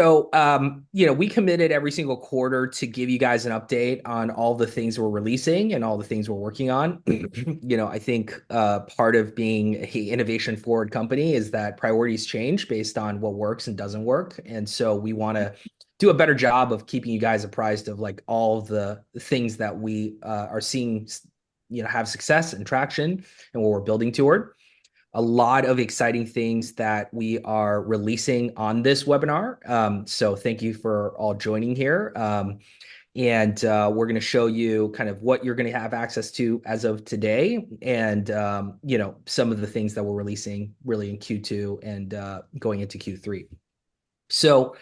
So, we committed every single quarter to give you guys an update on all the things we're releasing and all the things we're working on. I think part of being an innovation forward company is that priorities change based on what works and doesn't work. And so we want to do a better job of keeping you guys apprised of like all the things that we are seeing, have success and traction and what we're building toward. A lot of exciting things that we are releasing on this webinar. So thank you for all joining here. And we're going to show you kind of what you're going to have access to as of today, and some of the things that we're releasing really in Q2 and going into Q3. So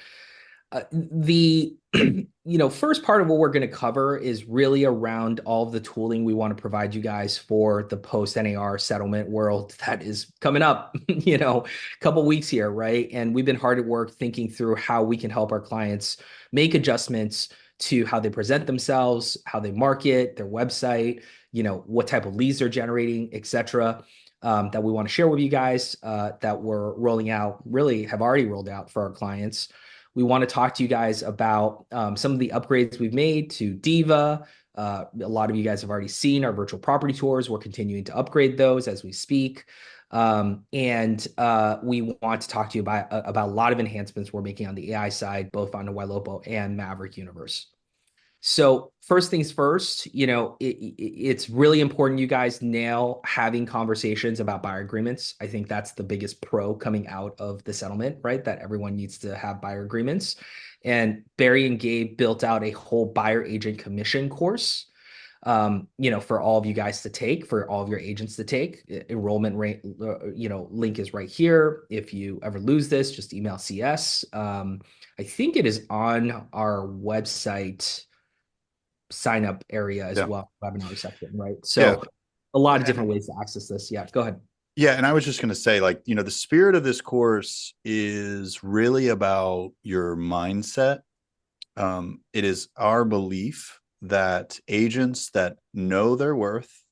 the first part of what we're going to cover is really around all of the tooling we want to provide you guys for the post NAR settlement world that is coming up, a couple weeks here, right? And we've been hard at work thinking through how we can help our clients make adjustments to how they present themselves, how they market, their website, what type of leads they're generating, et cetera. That we want to share with you guys that we're rolling out, really have already rolled out for our clients. We want to talk to you guys about some of the upgrades we've made to Diva. A lot of you guys have already seen our virtual property tours. We're continuing to upgrade those as we speak. And we want to talk to you about a lot of enhancements we're making on the AI side, both on the Ylopo and Maverick universe. So first things first, it's really important you guys nail having conversations about buyer agreements. I think that's the biggest pro coming out of the settlement, right? That everyone needs to have buyer agreements. And Barry and Gabe built out a whole buyer agent commission course, for all of you guys to take, for all of your agents to take. Enrollment rate, link is right here. If you ever lose this, just email CS. I think it is on our website sign up area as well, webinar section, right? So a lot of different ways to access this. Yeah, go ahead. Yeah, and I was just going to say, the spirit of this course is really about your mindset. It is our belief that agents that know their worth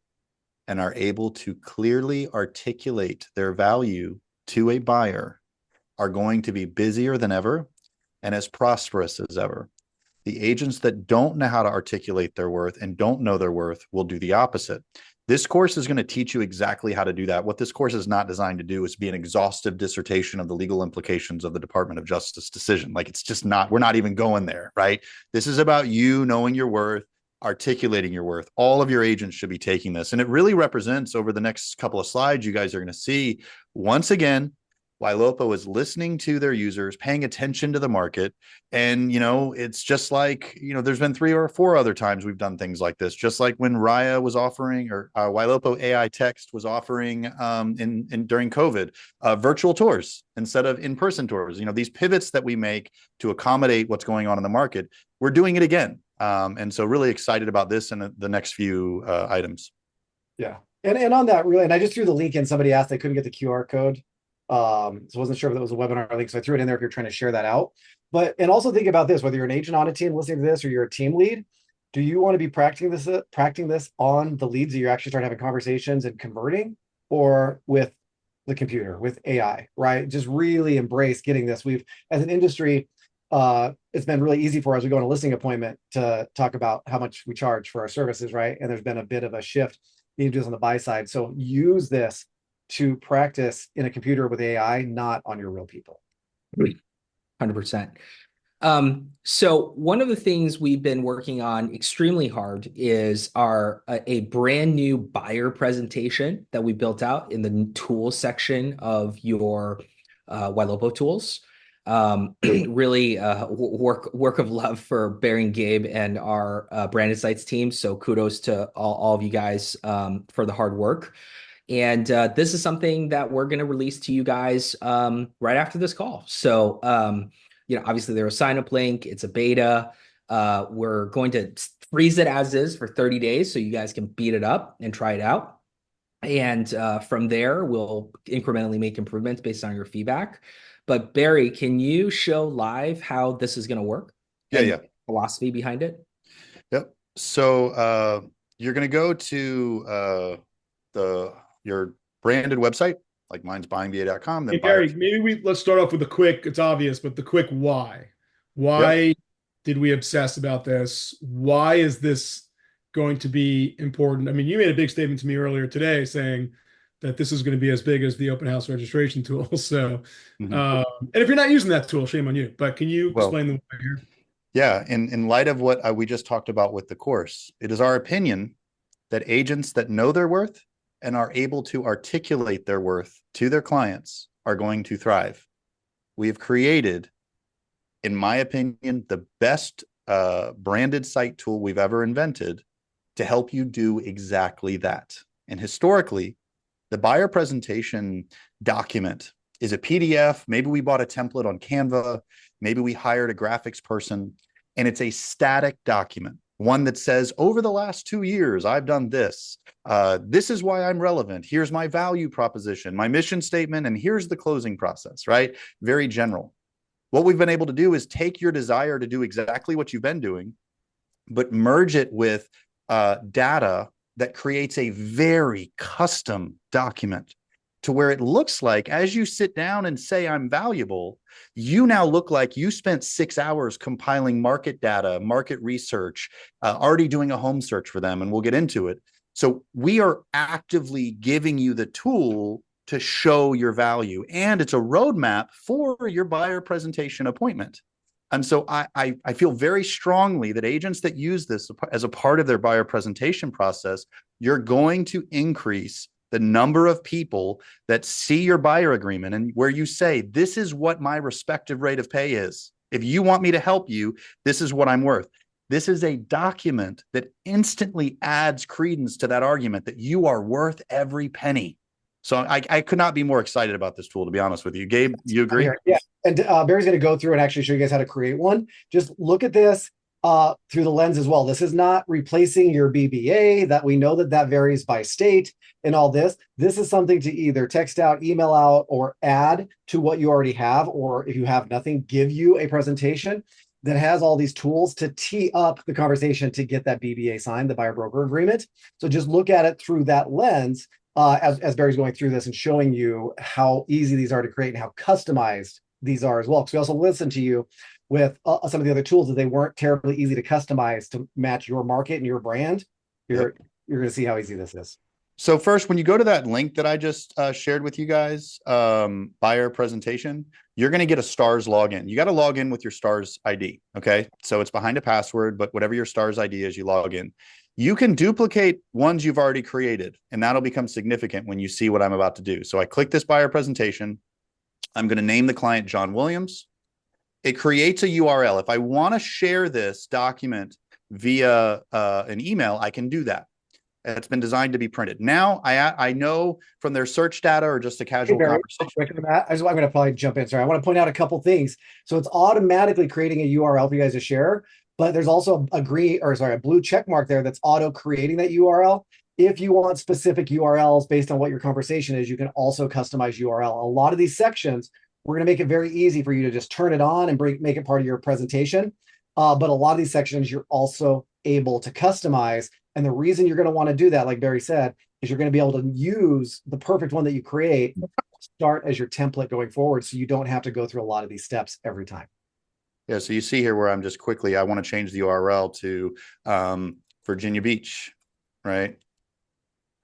and are able to clearly articulate their value to a buyer are going to be busier than ever and as prosperous as ever. The agents that don't know how to articulate their worth and don't know their worth will do the opposite. This course is going to teach you exactly how to do that. What this course is not designed to do is be an exhaustive dissertation of the legal implications of the Department of Justice decision. It's just not, we're not even going there, right? This is about you knowing your worth, articulating your worth. All of your agents should be taking this. And it really represents, over the next couple of slides, you guys are going to see, once again, Ylopo is listening to their users, paying attention to the market. And, it's just like, there's been 3 or 4 other times we've done things like this, just like when Raya was offering, or Ylopo AI Text was offering during COVID, virtual tours instead of in-person tours. These pivots that we make to accommodate what's going on in the market, we're doing it again. And so really excited about this and the next few items. Yeah. And on that, really, and I just threw the link in. Somebody asked they couldn't get the QR code. So I wasn't sure if that was a webinar link, so I threw it in there if you're trying to share that out. And also think about this, whether you're an agent on a team listening to this or you're a team lead, do you want to be practicing this on the leads that you're actually starting having conversations and converting, or with the computer, with AI, right? Just really embrace getting this. We've, as an industry, it's been really easy for us. We go on a listing appointment to talk about how much we charge for our services, right? And there's been a bit of a shift being do this on the buy side. So use this to practice in a computer with AI, not on your real people. 100%. So one of the things we've been working on extremely hard is a brand new buyer presentation that we built out in the tools section of your Ylopo tools. Really work of love for Barry and Gabe and our branded sites team. So kudos to all of you guys for the hard work. And this is something that we're going to release to you guys right after this call. So, obviously there's a sign up link. It's a beta. We're going to freeze it as is for 30 days so you guys can beat it up and try it out. And from there, we'll incrementally make improvements based on your feedback. But Barry, can you show live how this is going to work? Yeah. Philosophy behind it? Yep. So you're going to go to your branded website, like mine's buyingba.com. Hey, Barry, maybe let's start off with it's obvious, but the quick why. Yep. Why did we obsess about this? Why is this going to be important? I mean, you made a big statement to me earlier today saying that this is going to be as big as the open house registration tool. So, Mhm. and if you're not using that tool, shame on you. But can you Well, explain the why here? yeah. In light of what we just talked about with the course, it is our opinion that agents that know their worth and are able to articulate their worth to their clients are going to thrive. We have created, in my opinion, the best branded site tool we've ever invented to help you do exactly that. And historically, the buyer presentation document is a PDF. Maybe we bought a template on Canva. Maybe we hired a graphics person, and it's a static document, one that says, over the last 2 years, I've done this. This is why I'm relevant. Here's my value proposition, my mission statement, and here's the closing process, right? Very general. What we've been able to do is take your desire to do exactly what you've been doing, but merge it with data that creates a very custom document to where it looks like, as you sit down and say, I'm valuable, you now look like you spent 6 hours compiling market data, market research, already doing a home search for them, and we'll get into it. So we are actively giving you the tool to show your value, and it's a roadmap for your buyer presentation appointment. And so I feel very strongly that agents that use this as a part of their buyer presentation process, you're going to increase the number of people that see your buyer agreement and where you say, this is what my respective rate of pay is. If you want me to help you, this is what I'm worth. This is a document that instantly adds credence to that argument that you are worth every penny. So I could not be more excited about this tool, to be honest with you. Gabe, you agree? Yeah. And Barry's going to go through and actually show you guys how to create one. Just look at this through the lens as well. This is not replacing your BBA, that we know that that varies by state and all this. This is something to either text out, email out, or add to what you already have, or if you have nothing, give you a presentation that has all these tools to tee up the conversation to get that BBA signed, the buyer broker agreement. So just look at it through that lens. As Barry's going through this and showing you how easy these are to create and how customized these are as well. Because we also listened to you with some of the other tools that they weren't terribly easy to customize to match your market and your brand. You're going to see how easy this is. So first, when you go to that link that I just shared with you guys, buyer presentation, you're going to get a Stars login. You got to log in with your Stars ID. Okay. So it's behind a password, but whatever your Stars ID is, you log in. You can duplicate ones you've already created, and that'll become significant when you see what I'm about to do. So I click this buyer presentation. I'm going to name the client John Williams. It creates a URL. If I want to share this document via an email, I can do that. It's been designed to be printed. Now I know from their search data or just a casual conversation. I'm going to probably jump in. Sorry, I want to point out a couple things. So it's automatically creating a URL for you guys to share, but there's also a blue check mark there that's auto creating that URL. If you want specific URLs based on what your conversation is, you can also customize URL. A lot of these sections, we're going to make it very easy for you to just turn it on and make it part of your presentation. But a lot of these sections, you're also able to customize. And the reason you're going to want to do that, like Barry said, is you're going to be able to use the perfect one that you create, start as your template going forward, so you don't have to go through a lot of these steps every time. Yeah, so you see here where I'm just quickly, I want to change the URL to Virginia Beach, right?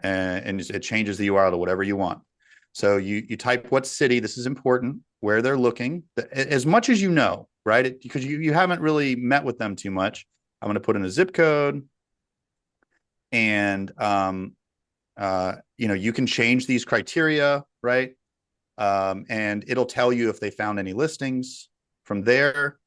And it changes the URL to whatever you want. So you type what city, this is important, where they're looking, as much as you know, right? Because you haven't really met with them too much. I'm going to put in a zip code, and you can change these criteria, right? And it'll tell you if they found any listings. From there,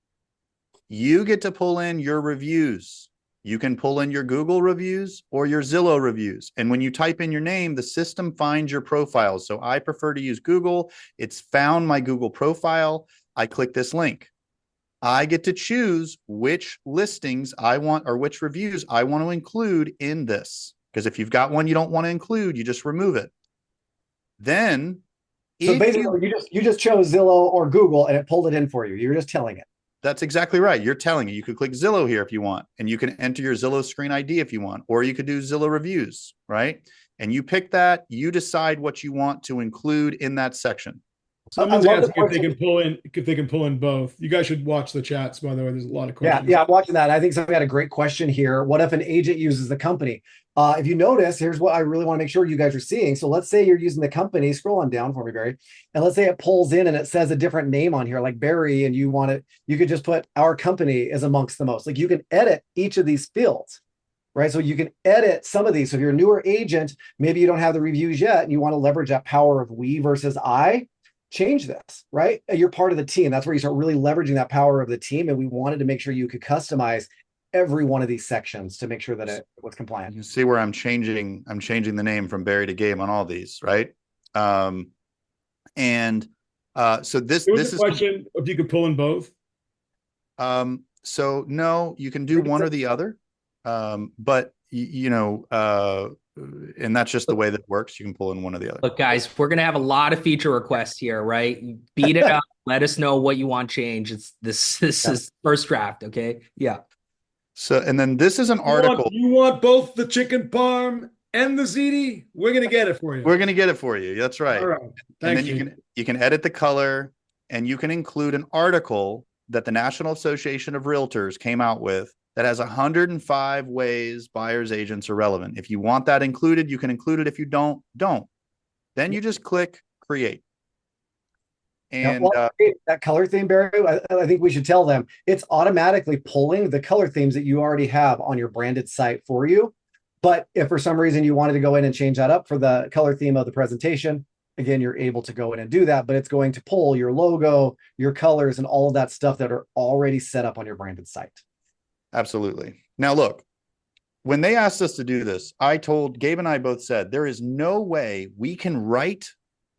you get to pull in your reviews. You can pull in your Google reviews or your Zillow reviews. And when you type in your name, the system finds your profile. So I prefer to use Google. It's found my Google profile. I click this link. I get to choose which listings I want or which reviews I want to include in this. Because if you've got one you don't want to include, you just remove it. Then, so basically, you just chose Zillow or Google and it pulled it in for you. You're just telling it. That's exactly right. You're telling it. You could click Zillow here if you want, and you can enter your Zillow screen ID if you want, or you could do Zillow reviews, right? And you pick that, you decide what you want to include in that section. I Someone's love the asking if they question. can pull in both. You guys should watch the chats, by the way. There's a lot of Yeah, questions. yeah, I'm watching that. I think somebody had a great question here. What if an agent uses the company? If you notice, here's what I really want to make sure you guys are seeing. So let's say you're using the company, scroll on down for me, Barry. And let's say it pulls in and it says a different name on here, like Barry, and you want it, you could just put our company is amongst the most. Like you can edit each of these fields, right? So you can edit some of these. So if you're a newer agent, maybe you don't have the reviews yet and you want to leverage that power of we versus I, change this, right? You're part of the team. That's where you start really leveraging that power of the team. And we wanted to make sure you could customize every one of these sections to make sure that it was compliant. You see where I'm changing the name from Barry to Gabe on all these, right? So this There was a is question if you could pull in both. so no, you can do one or the other. But and that's just the way that it works. You can pull in one or the other. Look, guys, we're gonna have a lot of feature requests here, right? Beat it up. Let us know what you want change. It's this is first draft, okay? Yeah. So, and then this is an article. You want both the chicken parm and the ziti? We're gonna get it for you. We're gonna get it for you. That's right. All right. And then you can edit the color, and you can include an article that the National Association of Realtors came out with that has 105 ways buyers agents are relevant. If you want that included, you can include it. If you don't. Then you just click create. And that color theme, Barry, I think we should tell them it's automatically pulling the color themes that you already have on your branded site for you. But if for some reason you wanted to go in and change that up for the color theme of the presentation, again, you're able to go in and do that, but it's going to pull your logo, your colors, and all of that stuff that are already set up on your branded site. Absolutely. Now, look, when they asked us to do this, Gabe and I both said, there is no way we can write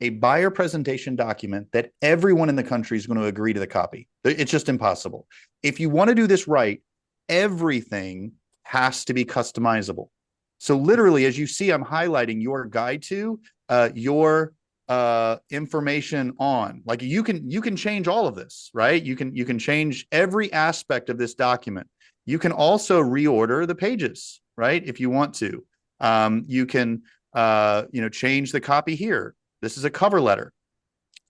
a buyer presentation document that everyone in the country is going to agree to the copy. It's just impossible. If you want to do this right, everything has to be customizable. So literally, as you see, I'm highlighting your guide to your information on, like you can change all of this, right? You can change every aspect of this document. You can also reorder the pages, right? If you want to, you can change the copy here. This is a cover letter.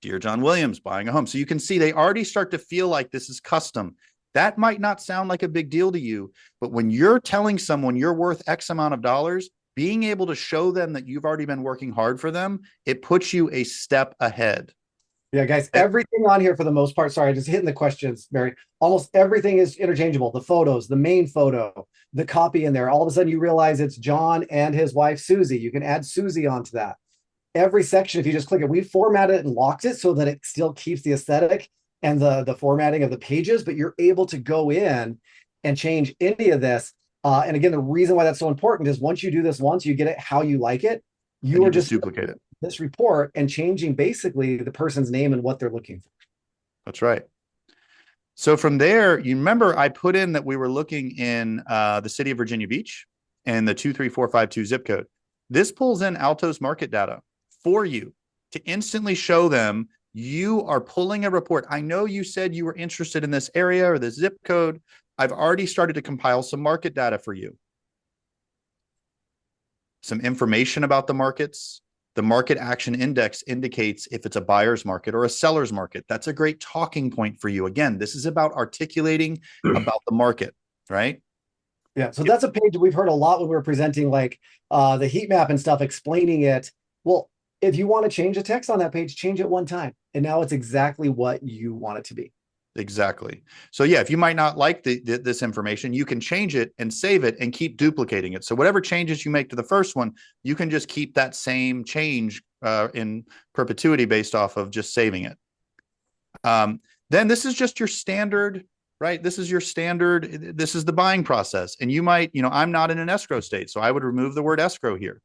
Dear John Williams, buying a home. So you can see they already start to feel like this is custom. That might not sound like a big deal to you, but when you're telling someone you're worth X amount of dollars, being able to show them that you've already been working hard for them, it puts you a step ahead. Yeah, guys, everything on here for the most part, sorry, just hitting the questions, Barry. Almost everything is interchangeable. The photos, the main photo, the copy in there. All of a sudden you realize it's John and his wife, Susie. You can add Susie onto that. Every section, if you just click it, we formatted it and locked it so that it still keeps the aesthetic and the formatting of the pages, but you're able to go in and change any of this. And again, the reason why that's so important is once you do this once, you get it how you like it. You are just duplicate it. This report and changing basically the person's name and what they're looking for. That's right. So from there, you remember I put in that we were looking in the city of Virginia Beach and the 23452 zip code. This pulls in Alto's market data for you to instantly show them you are pulling a report. I know you said you were interested in this area or this zip code. I've already started to compile some market data for you. Some information about the markets. The market action index indicates if it's a buyer's market or a seller's market. That's a great talking point for you. Again, this is about articulating about the market, right? Yeah, so that's a page we've heard a lot when we were presenting like the heat map and stuff, explaining it. Well, if you want to change the text on that page, change it one time. And now it's exactly what you want it to be. Exactly. So yeah, if you might not like this information, you can change it and save it and keep duplicating it. So whatever changes you make to the first one, you can just keep that same change in perpetuity based off of just saving it. Then this is just your standard, right? This is your standard. This is the buying process. And you might, I'm not in an escrow state, so I would remove the word escrow here.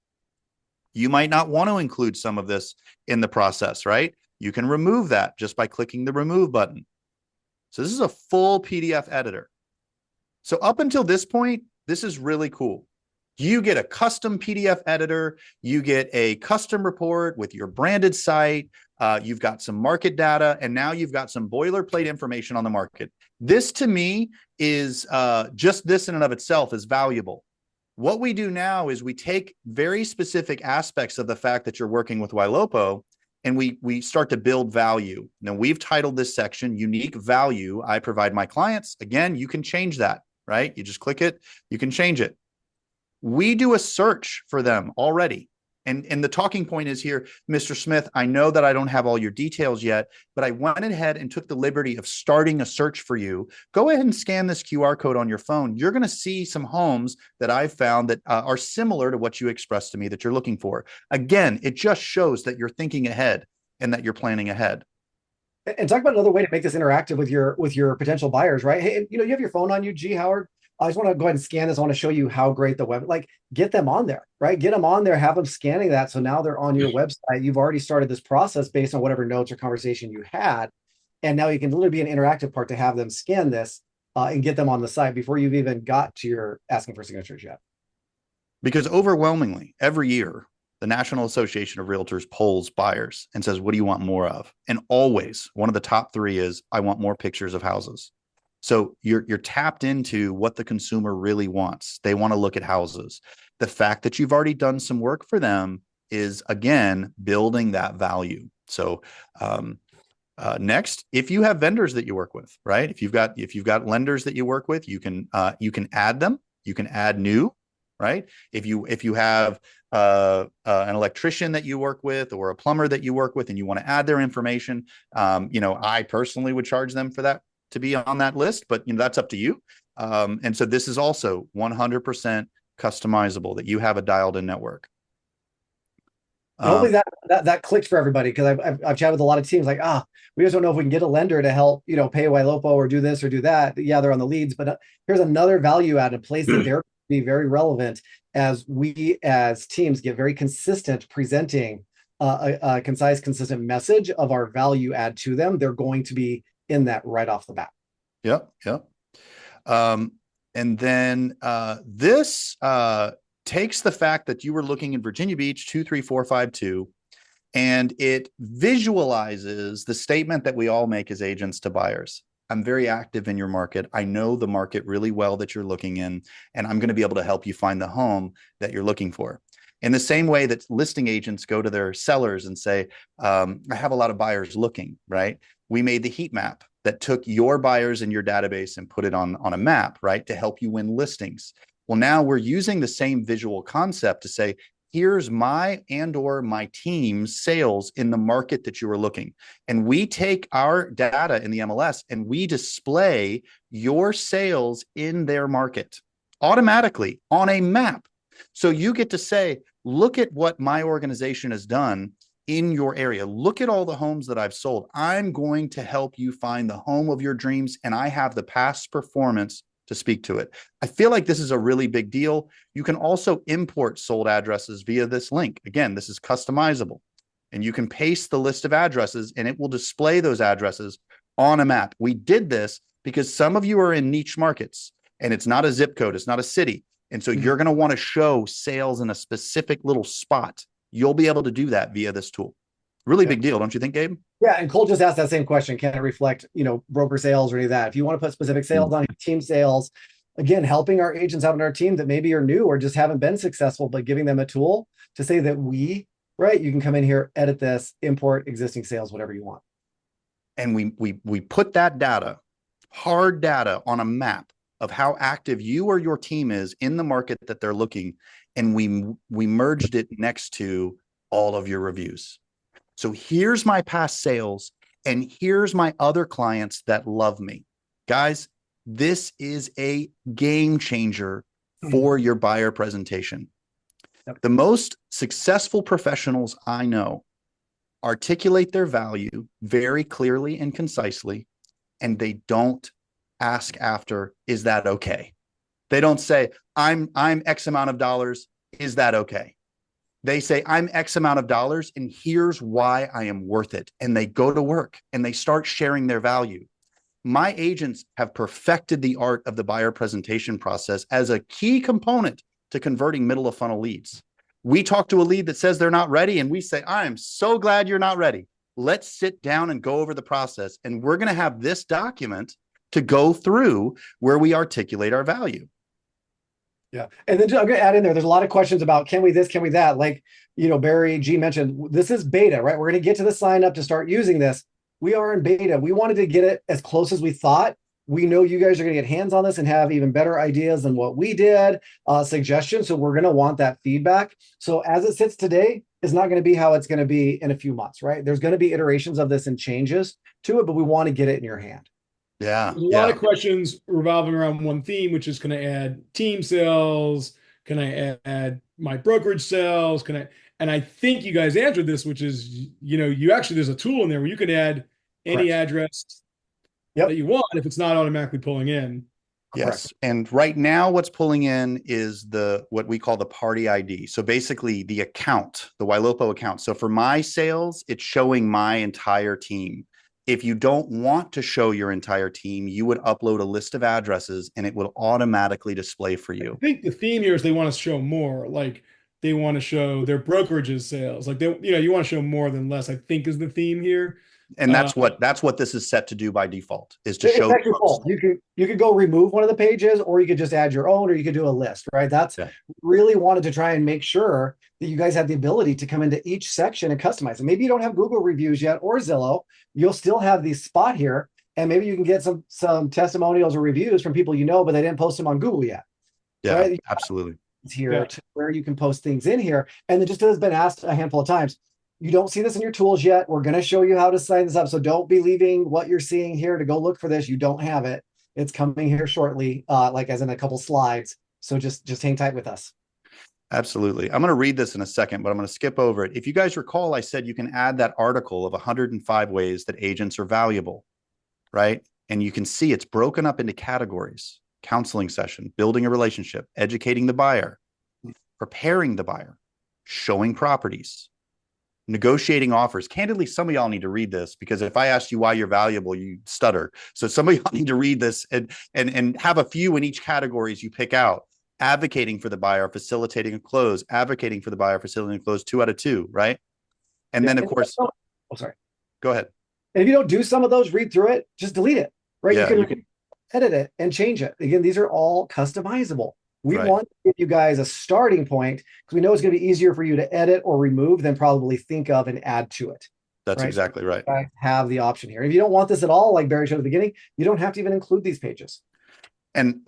You might not want to include some of this in the process, right? You can remove that just by clicking the remove button. So this is a full PDF editor. So up until this point, this is really cool. You get a custom PDF editor, you get a custom report with your branded site, you've got some market data, and now you've got some boilerplate information on the market. This to me is just this in and of itself is valuable. What we do now is we take very specific aspects of the fact that you're working with Ylopo and we start to build value. Now we've titled this section unique value I provide my clients. Again, you can change that, right? You just click it, you can change it. We do a search for them already. And the talking point is here, Mr. Smith, I know that I don't have all your details yet, but I went ahead and took the liberty of starting a search for you. Go ahead and scan this QR code on your phone. You're going to see some homes that I've found that are similar to what you expressed to me that you're looking for. Again, it just shows that you're thinking ahead and that you're planning ahead. And talk about another way to make this interactive with your potential buyers, right? Hey, you have your phone on you, G Howard. I just want to go ahead and scan this. I want to show you how great the web, like get them on there, right? Get them on there, have them scanning that. So now they're on your website. You've already started this process based on whatever notes or conversation you had. And now you can literally be an interactive part to have them scan this and get them on the site before you've even got to your asking for signatures yet. Because overwhelmingly every year, the National Association of Realtors polls buyers and says, what do you want more of? And always one of the top three is, I want more pictures of houses. So you're tapped into what the consumer really wants. They want to look at houses. The fact that you've already done some work for them is, again, building that value. So next, if you have vendors that you work with, right? If you've got lenders that you work with, you can add them. You can add new, right? If you have an electrician that you work with or a plumber that you work with and you want to add their information, I personally would charge them for that to be on that list, but that's up to you. And so this is also 100% customizable, that you have a dialed in network. Hopefully that clicked for everybody, because I've chatted with a lot of teams like, we just don't know if we can get a lender to help, pay Ylopo or do this or do that. Yeah, they're on the leads, but here's another value add, a place that they're be very relevant as we as teams get very consistent presenting a concise, consistent message of our value add to them. They're going to be in that right off the bat. Yep. And then this takes the fact that you were looking in Virginia Beach 23452, and it visualizes the statement that we all make as agents to buyers. I'm very active in your market. I know the market really well that you're looking in, and I'm going to be able to help you find the home that you're looking for. In the same way that listing agents go to their sellers and say, I have a lot of buyers looking, right? We made the heat map that took your buyers in your database and put it on a map, right, to help you win listings. Well, now we're using the same visual concept to say, here's my and/or my team's sales in the market that you are looking. And we take our data in the MLS and we display your sales in their market automatically on a map. So you get to say, look at what my organization has done in your area. Look at all the homes that I've sold. I'm going to help you find the home of your dreams, and I have the past performance to speak to it. I feel like this is a really big deal. You can also import sold addresses via this link. Again, this is customizable, and you can paste the list of addresses and it will display those addresses on a map. We did this because some of you are in niche markets and it's not a zip code, it's not a city. And so you're going to want to show sales in a specific little spot. You'll be able to do that via this tool. Really big deal, don't you think, Gabe? Yeah, and Cole just asked that same question. Can it reflect, broker sales or any of that? If you want to put specific sales on team sales, again, helping our agents out on our team that maybe are new or just haven't been successful, but giving them a tool to say that you can come in here, edit this, import existing sales, whatever you want. And we put that data, hard data, on a map of how active you or your team is in the market that they're looking. And we merged it next to all of your reviews. So here's my past sales, and here's my other clients that love me. Guys, this is a game changer for your buyer presentation. The most successful professionals I know articulate their value very clearly and concisely, and they don't ask after, is that okay? They don't say, I'm X amount of dollars, is that okay? They say, I'm X amount of dollars, and here's why I am worth it. And they go to work and they start sharing their value. My agents have perfected the art of the buyer presentation process as a key component to converting middle of funnel leads. We talk to a lead that says they're not ready, and we say, I am so glad you're not ready. Let's sit down and go over the process. And we're going to have this document to go through where we articulate our value. Yeah. And then I'm going to add in there, there's a lot of questions about, can we this, can we that? Like, Barry G mentioned, this is beta, right? We're going to get to the sign up to start using this. We are in beta. We wanted to get it as close as we thought. We know you guys are going to get hands on this and have even better ideas than what we did, suggestions. So we're going to want that feedback. So as it sits today, is not going to be how it's going to be in a few months, right? There's going to be iterations of this and changes to it, but we want to get it in your hand. Yeah. There's a lot of questions revolving around one theme, which is, can I add team sales? Can I add my brokerage sales? And I think you guys answered this, which is, you actually, there's a tool in there where you can add any Correct. address Yep. that you want if it's not automatically pulling in. Yes. Correct. And right now what's pulling in is what we call the party ID. So basically the account, the Ylopo account. So for my sales, it's showing my entire team. If you don't want to show your entire team, you would upload a list of addresses and it will automatically display for you. I think the theme here is they want to show more. Like, they want to show their brokerages sales. Like, you want to show more than less, I think, is the theme here. And that's what this is set to do by default, is to It's show actually both. You could go remove one of the pages, or you could just add your own, or you could do a list, right? That's really wanted to try and make sure that you guys have the ability to come into each section and customize it. Maybe you don't have Google reviews yet or Zillow. You'll still have the spot here, and maybe you can get some testimonials or reviews from people but they didn't post them on Google yet. Yeah, right? absolutely. Here to where you can post things in here. And it just has been asked a handful of times. You don't see this in your tools yet. We're going to show you how to sign this up. So don't be leaving what you're seeing here to go look for this. You don't have it. It's coming here shortly, like as in a couple slides. So just hang tight with us. Absolutely. I'm going to read this in a second, but I'm going to skip over it. If you guys recall, I said you can add that article of 105 ways that agents are valuable, right? And you can see it's broken up into categories: counseling session, building a relationship, educating the buyer, preparing the buyer, showing properties, negotiating offers. Candidly, some of y'all need to read this, because if I asked you why you're valuable, you stutter. So some of y'all need to read this and have a few in each categories you pick out. Advocating for the buyer, facilitating a close, advocating for the buyer, facilitating a close, 2 out of 2, right? And then of course, sorry. Go ahead. And if you don't do some of those, read through it, just delete it, right? Yeah, you can edit it and change it. Again, these are all customizable. We want to give you guys a starting point, because we know it's going to be easier for you to edit or remove than probably think of and add to it. That's exactly right. You have the option here. If you don't want this at all, like Barry showed at the beginning, you don't have to even include these pages. And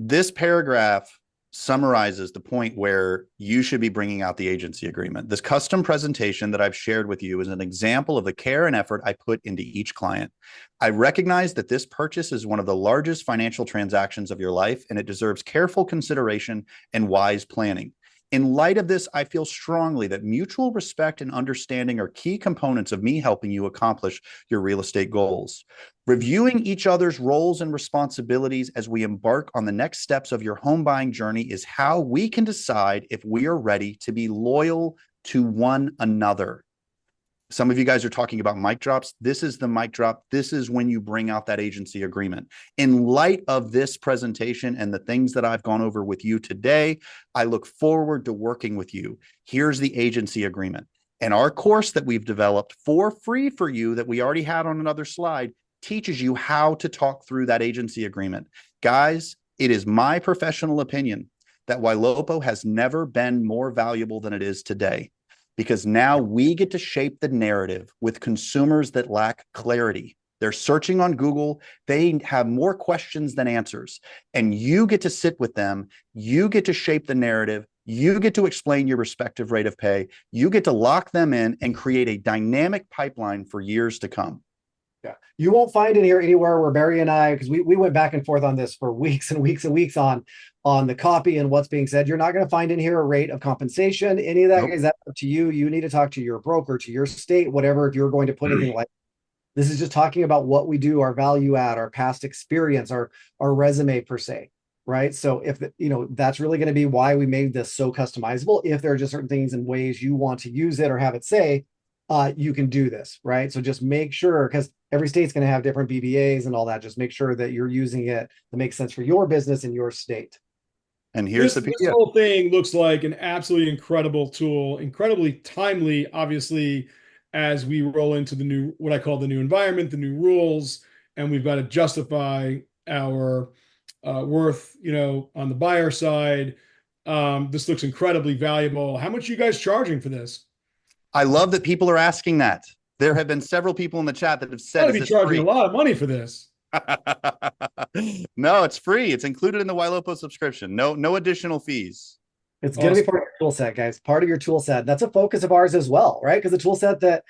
this paragraph summarizes the point where you should be bringing out the agency agreement. This custom presentation that I've shared with you is an example of the care and effort I put into each client. I recognize that this purchase is one of the largest financial transactions of your life, and it deserves careful consideration and wise planning. In light of this, I feel strongly that mutual respect and understanding are key components of me helping you accomplish your real estate goals. Reviewing each other's roles and responsibilities as we embark on the next steps of your home buying journey is how we can decide if we are ready to be loyal to one another. Some of you guys are talking about mic drops. This is the mic drop. This is when you bring out that agency agreement. In light of this presentation and the things that I've gone over with you today, I look forward to working with you. Here's the agency agreement. And our course that we've developed for free for you, that we already had on another slide, teaches you how to talk through that agency agreement. Guys, it is my professional opinion that Ylopo has never been more valuable than it is today, because now we get to shape the narrative with consumers that lack clarity. They're searching on Google. They have more questions than answers. And you get to sit with them. You get to shape the narrative. You get to explain your respective rate of pay. You get to lock them in and create a dynamic pipeline for years to come. Yeah, you won't find in here anywhere where Barry and I, because we went back and forth on this for weeks and weeks and weeks on the copy and what's being said. You're not going to find in here a rate of compensation, any of that. Nope. Is that up to you? You need to talk to your broker, to your state, whatever, if you're going to put anything like this. Is just talking about what we do, our value add, our past experience, our resume per se, right? So if that's really going to be why we made this so customizable. If there are just certain things and ways you want to use it or have it say, you can do this, right? So just make sure, because every state's going to have different BBAs and all that. Just make sure that you're using it that makes sense for your business in your state. And here's this whole thing looks like an absolutely incredible tool, incredibly timely, obviously, as we roll into the new, what I call the new environment, the new rules, and we've got to justify our worth, on the buyer side. This looks incredibly valuable. How much are you guys charging for this? I love that people are asking that. There have been several people in the chat that have said, Got to is be this charging free? a lot of money for this. No, it's free. It's included in the Ylopo subscription. No additional fees. It's going to be Awesome. part of your tool set, guys. Part of your tool set. That's a focus of ours as well, right? Because the tool set that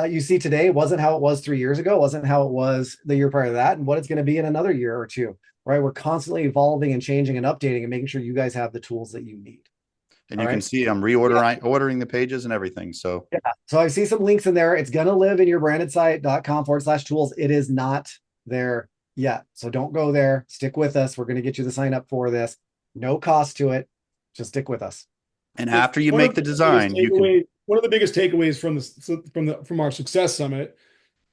you see today wasn't how it was 3 years ago, wasn't how it was the year prior to that, and what it's going to be in another year or two, right? We're constantly evolving and changing and updating and making sure you guys have the tools that you need. And All you can right? see I'm ordering the pages and everything. So Yeah. So I see some links in there. It's going to live in your brandedsite.com/tools. It is not there yet. So don't go there. Stick with us. We're going to get you the sign up for this. No cost to it. Just stick with us. and after you make the design, you can. One of the biggest takeaways from our success summit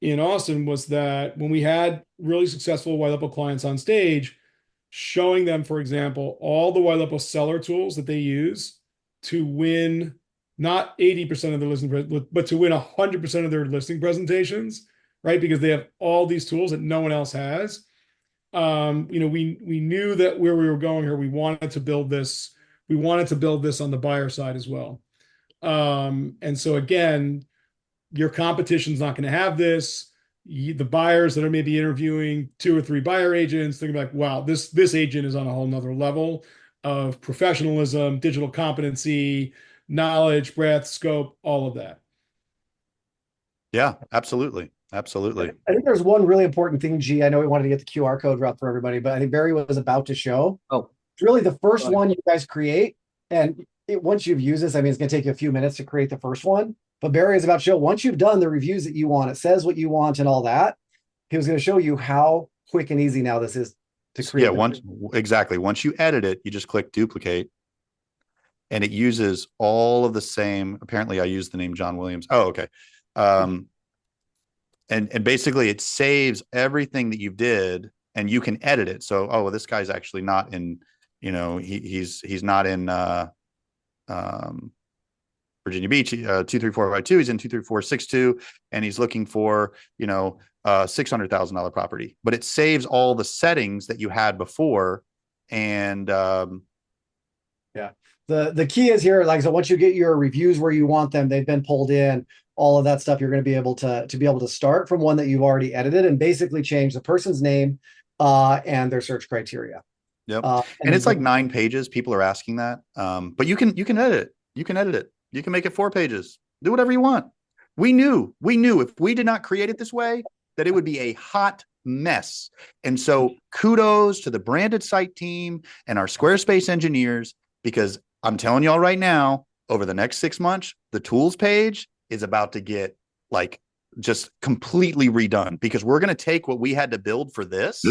in Austin was that when we had really successful Ylopo clients on stage, showing them, for example, all the Ylopo seller tools that they use to win not 80% of their listing, but to win 100% of their listing presentations, right? Because they have all these tools that no one else has. We knew that where we were going here, we wanted to build this. We wanted to build this on the buyer side as well. And so again, your competition's not going to have this. The buyers that are maybe interviewing 2 or 3 buyer agents, they're gonna be like, wow, this agent is on a whole nother level of professionalism, digital competency, knowledge, breadth, scope, all of that. Yeah, absolutely. Absolutely. I think there's one really important thing, G. I know we wanted to get the QR code up for everybody, but I think Barry was about to show. Oh, It's really the first Right. one you guys create. And once you've used this, I mean, it's going to take you a few minutes to create the first one. But Barry is about to show, once you've done the reviews that you want, it says what you want and all that, he was going to show you how quick and easy now this is to create. Yeah, exactly. Once you edit it, you just click duplicate. And it uses all of the same. Apparently, I used the name John Williams. Oh, okay. And basically it saves everything that you did and you can edit it. So, oh, well, this guy's actually not in, he's not in Virginia Beach, 23452. He's in 23462 and he's looking for, $600,000 property, but it saves all the settings that you had before. And yeah, the key is here, like, so once you get your reviews where you want them, they've been pulled in, all of that stuff, you're going to be able to start from one that you've already edited and basically change the person's name and their search criteria. Yep. And it's like 9 pages. People are asking that. But you can edit it. You can edit it. You can make it 4 pages. Do whatever you want. We knew if we did not create it this way, that it would be a hot mess. And so kudos to the branded site team and our Squarespace engineers, because I'm telling y'all right now, over the next 6 months, the tools page is about to get like just completely redone, because we're going to take what we had to build for this.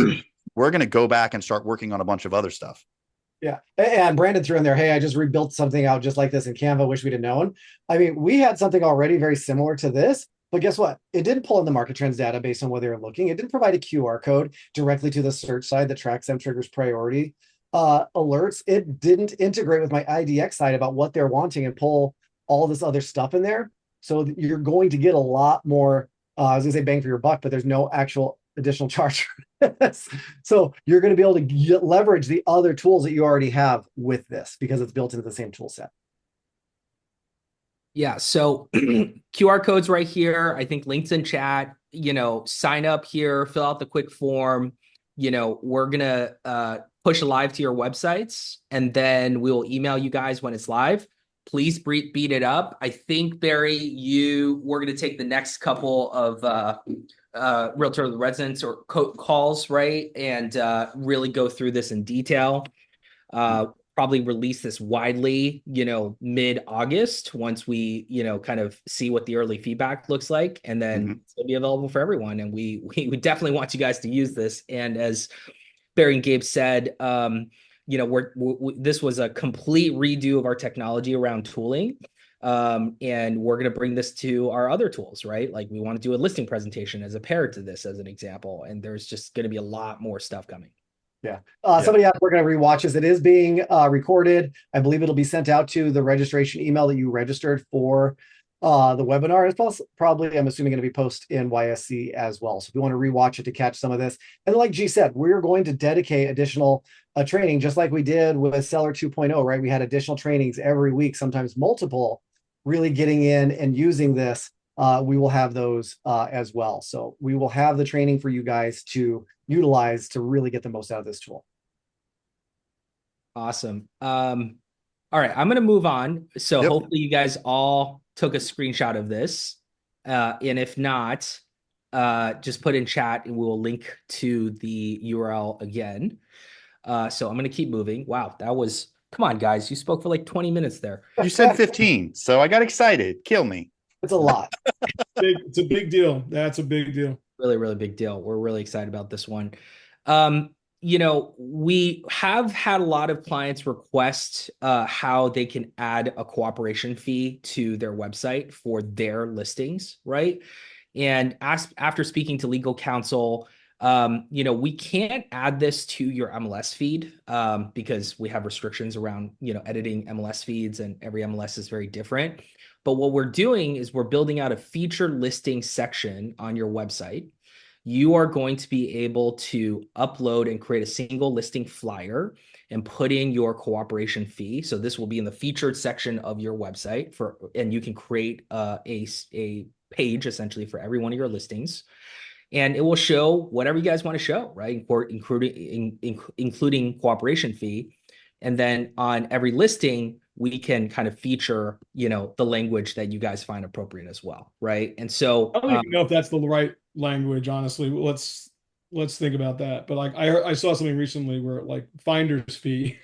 We're going to go back and start working on a bunch of other stuff. Yeah. And Brandon threw in there, hey, I just rebuilt something out just like this in Canva. Wish we'd have known. I mean, we had something already very similar to this, but guess what? It didn't pull in the market trends data based on where they were looking. It didn't provide a QR code directly to the search side that tracks them, triggers priority alerts. It didn't integrate with my IDX side about what they're wanting and pull all this other stuff in there. So you're going to get a lot more, I was going to say bang for your buck, but there's no actual additional charge. So you're going to be able to leverage the other tools that you already have with this because it's built into the same tool set. Yeah, so QR codes right here. I think links in chat, sign up here, fill out the quick form. We're going to push live to your websites, and then we'll email you guys when it's live. Please beat it up. I think, Barry, we're going to take the next couple of realtor residents or calls, right? And really go through this in detail. Probably release this widely, mid-August once we, kind of see what the early feedback looks like, and then it'll be available for everyone. And we definitely want you guys to use this. And as Barry and Gabe said, this was a complete redo of our technology around tooling. And we're going to bring this to our other tools, right? Like we want to do a listing presentation as a pair to this as an example. And there's just going to be a lot more stuff coming. Yeah. Somebody asked, we're going to rewatch this. It is being recorded. I believe it'll be sent out to the registration email that you registered for The webinar is probably, I'm assuming, going to be posted in YSC as well. So if you want to rewatch it to catch some of this, and like G said, we're going to dedicate additional training, just like we did with Seller 2.0, right? We had additional trainings every week, sometimes multiple, really getting in and using this. We will have those as well. So we will have the training for you guys to utilize to really get the most out of this tool. Awesome. All right, I'm going to move on. So Yep. hopefully you guys all took a screenshot of this. And if not, just put in chat and we will link to the URL again. So I'm going to keep moving. Wow, come on, guys. You spoke for like 20 minutes there. You said 15, so I got excited. Kill me. It's a lot. It's a big deal. That's a big deal. Really, really big deal. We're really excited about this one. We have had a lot of clients request how they can add a cooperation fee to their website for their listings, right? And after speaking to legal counsel, we can't add this to your MLS feed because we have restrictions around, editing MLS feeds, and every MLS is very different. But what we're doing is we're building out a featured listing section on your website. You are going to be able to upload and create a single listing flyer and put in your cooperation fee. So this will be in the featured section of your website and you can create a page essentially for every one of your listings. And it will show whatever you guys want to show, right? Including cooperation fee. And then on every listing, we can kind of feature, the language that you guys find appropriate as well, right? And so I don't even know if that's the right language, honestly. Let's think about that. But like I saw something recently where like finder's fee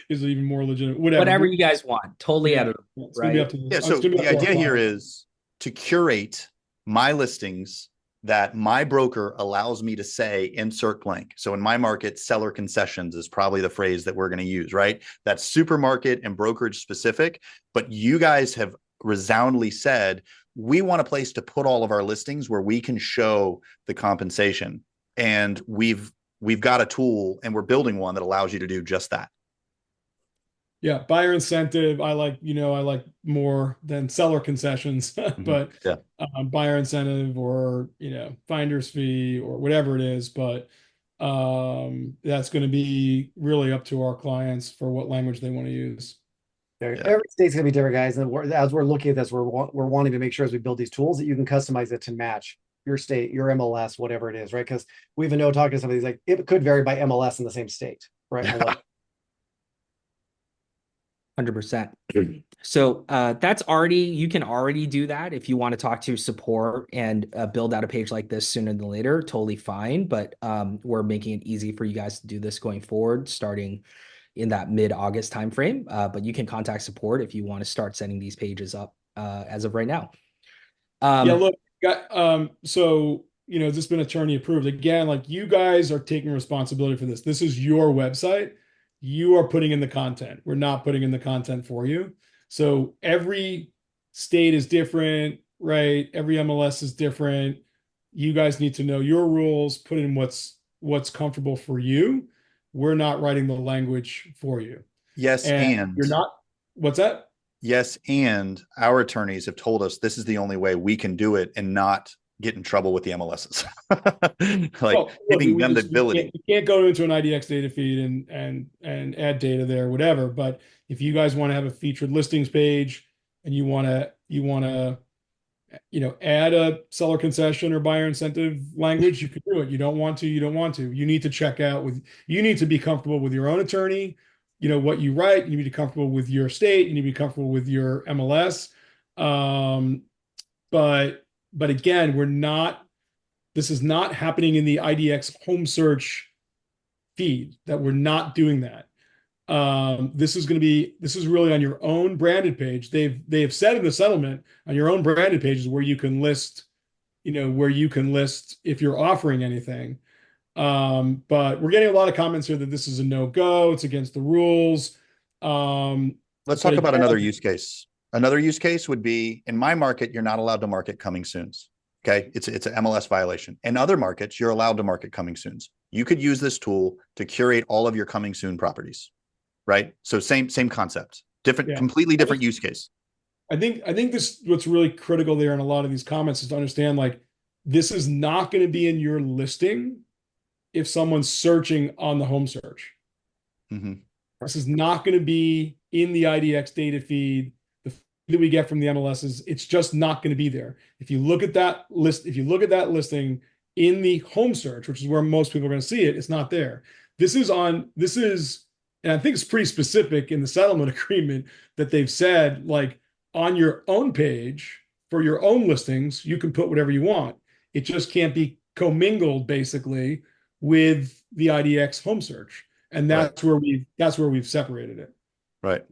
is even more legitimate. whatever you guys want, totally out of right. Yeah. So the idea here is to curate my listings that my broker allows me to say insert blank. So in my market, seller concessions is probably the phrase that we're going to use, right? That's supermarket and brokerage specific, but you guys have resoundingly said, we want a place to put all of our listings where we can show the compensation. And we've got a tool and we're building one that allows you to do just that. Yeah, buyer incentive. I like more than seller concessions, but yeah. Buyer incentive or finder's fee or whatever it is. But that's going to be really up to our clients for what language they want to use. Yeah. Every state's gonna be different, guys. And as we're looking at this, we're wanting to make sure as we build these tools that you can customize it to match your state, your MLS, whatever it is, right? Because we even know talking to somebody, like it could vary by MLS in the same state, right? Yeah. 100%. So you can already do that if you want to talk to support and build out a page like this sooner than later, totally fine. But we're making it easy for you guys to do this going forward, starting in that mid-August timeframe. But you can contact support if you want to start setting these pages up as of right now. Yeah, look, so this has been attorney approved. Again, like you guys are taking responsibility for this. This is your website. You are putting in the content. We're not putting in the content for you. So every state is different, right? Every MLS is different. You guys need to know your rules, put in what's comfortable for you. We're not writing the language for you. Yes, and you're not. What's that? Yes, and our attorneys have told us this is the only way we can do it and not get in trouble with the MLSs. Giving them the ability. You can't go into an IDX data feed and add data there, whatever. But if you guys want to have a featured listings page and you want to add a seller concession or buyer incentive language, you can do it. You don't want to, you don't want to. You need to check out you need to be comfortable with your own attorney, what you write. You need to be comfortable with your state. You need to be comfortable with your MLS. But again, this is not happening in the IDX home search feed, that we're not doing that. This is really on your own branded page. They have said in the settlement on your own branded pages where you can list, if you're offering anything. But we're getting a lot of comments here that this is a no-go. It's against the rules. Let's talk about another use case. Another use case would be, in my market, you're not allowed to market coming soons. Okay, it's an MLS violation. In other markets, you're allowed to market coming soons. You could use this tool to curate all of your coming soon properties, right? So same concept, completely different use case. I think this what's really critical there in a lot of these comments is to understand like this is not going to be in your listing if someone's searching on the home search. Mm-hmm. This is not going to be in the IDX data feed, the feed that we get from the MLSs. It's just not going to be there. If you look at that listing in the home search, which is where most people are going to see it, it's not there. This is, and I think it's pretty specific in the settlement agreement that they've said, like on your own page for your own listings, you can put whatever you want. It just can't be commingled basically with the IDX home search. And that's where we've separated it. Right.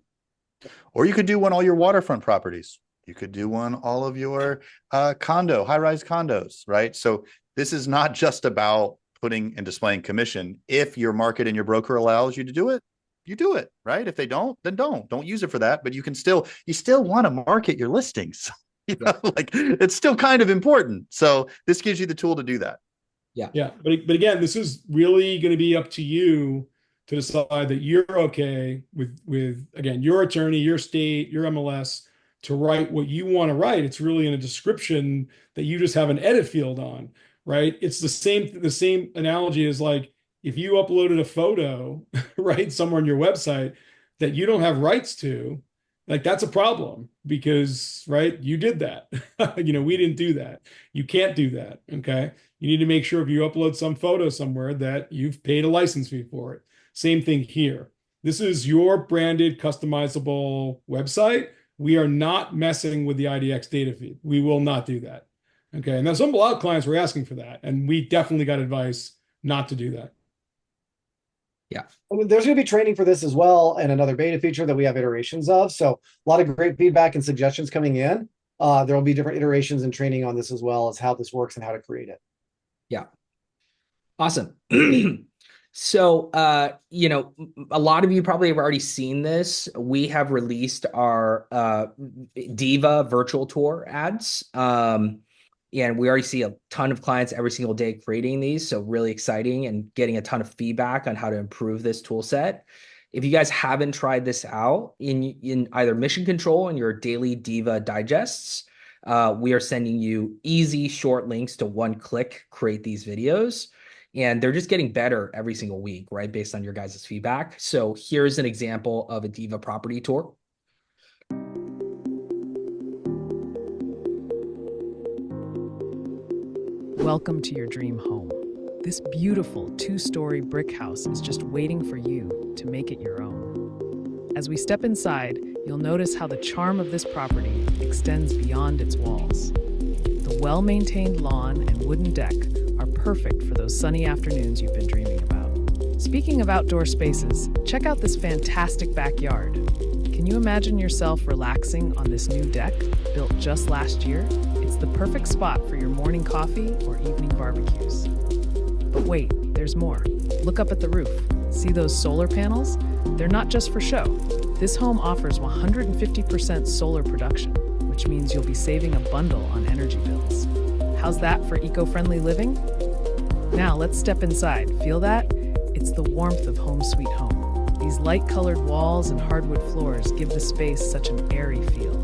Or you could do one all your waterfront properties. You could do one all of your high-rise condos, right? So this is not just about putting and displaying commission. If your market and your broker allows you to do it, you do it, right? If they don't, then don't use it for that. But you still want to market your listings. Like it's still kind of important. So this gives you the tool to do that. Yeah. But again, this is really going to be up to you to decide that you're okay with again, your attorney, your state, your MLS to write what you want to write. It's really in a description that you just have an edit field on, right? It's the same analogy as like if you uploaded a photo, right, somewhere on your website that you don't have rights to, like that's a problem because, right, you did that. We didn't do that. You can't do that. Okay. You need to make sure if you upload some photo somewhere that you've paid a license fee for it. Same thing here. This is your branded customizable website. We are not messing with the IDX data feed. We will not do that. Okay. And a lot of clients were asking for that. And we definitely got advice not to do that. Yeah. I mean, there's going to be training for this as well, and another beta feature that we have iterations of. So a lot of great feedback and suggestions coming in. There will be different iterations and training on this as well as how this works and how to create it. Yeah. Awesome. So, a lot of you probably have already seen this. We have released our Diva virtual tour ads. And we already see a ton of clients every single day creating these. So really exciting and getting a ton of feedback on how to improve this tool set. If you guys haven't tried this out in either Mission Control and your daily Diva digests, we are sending you easy short links to one-click create these videos. And they're just getting better every single week, right? Based on your guys' feedback. So here's an example of a Diva property tour. Welcome to your dream home. This beautiful 2-story brick house is just waiting for you to make it your own. As we step inside, you'll notice how the charm of this property extends beyond its walls. The well-maintained lawn and wooden deck are perfect for those sunny afternoons you've been dreaming about. Speaking of outdoor spaces, check out this fantastic backyard. Can you imagine yourself relaxing on this new deck, built just last year? It's the perfect spot for your morning coffee or evening barbecues. But wait, there's more. Look up at the roof. See those solar panels? They're not just for show. This home offers 150% solar production, which means you'll be saving a bundle on energy bills. How's that for eco-friendly living? Now let's step inside. Feel that? It's the warmth of home sweet home. These light-colored walls and hardwood floors give the space such an airy feel.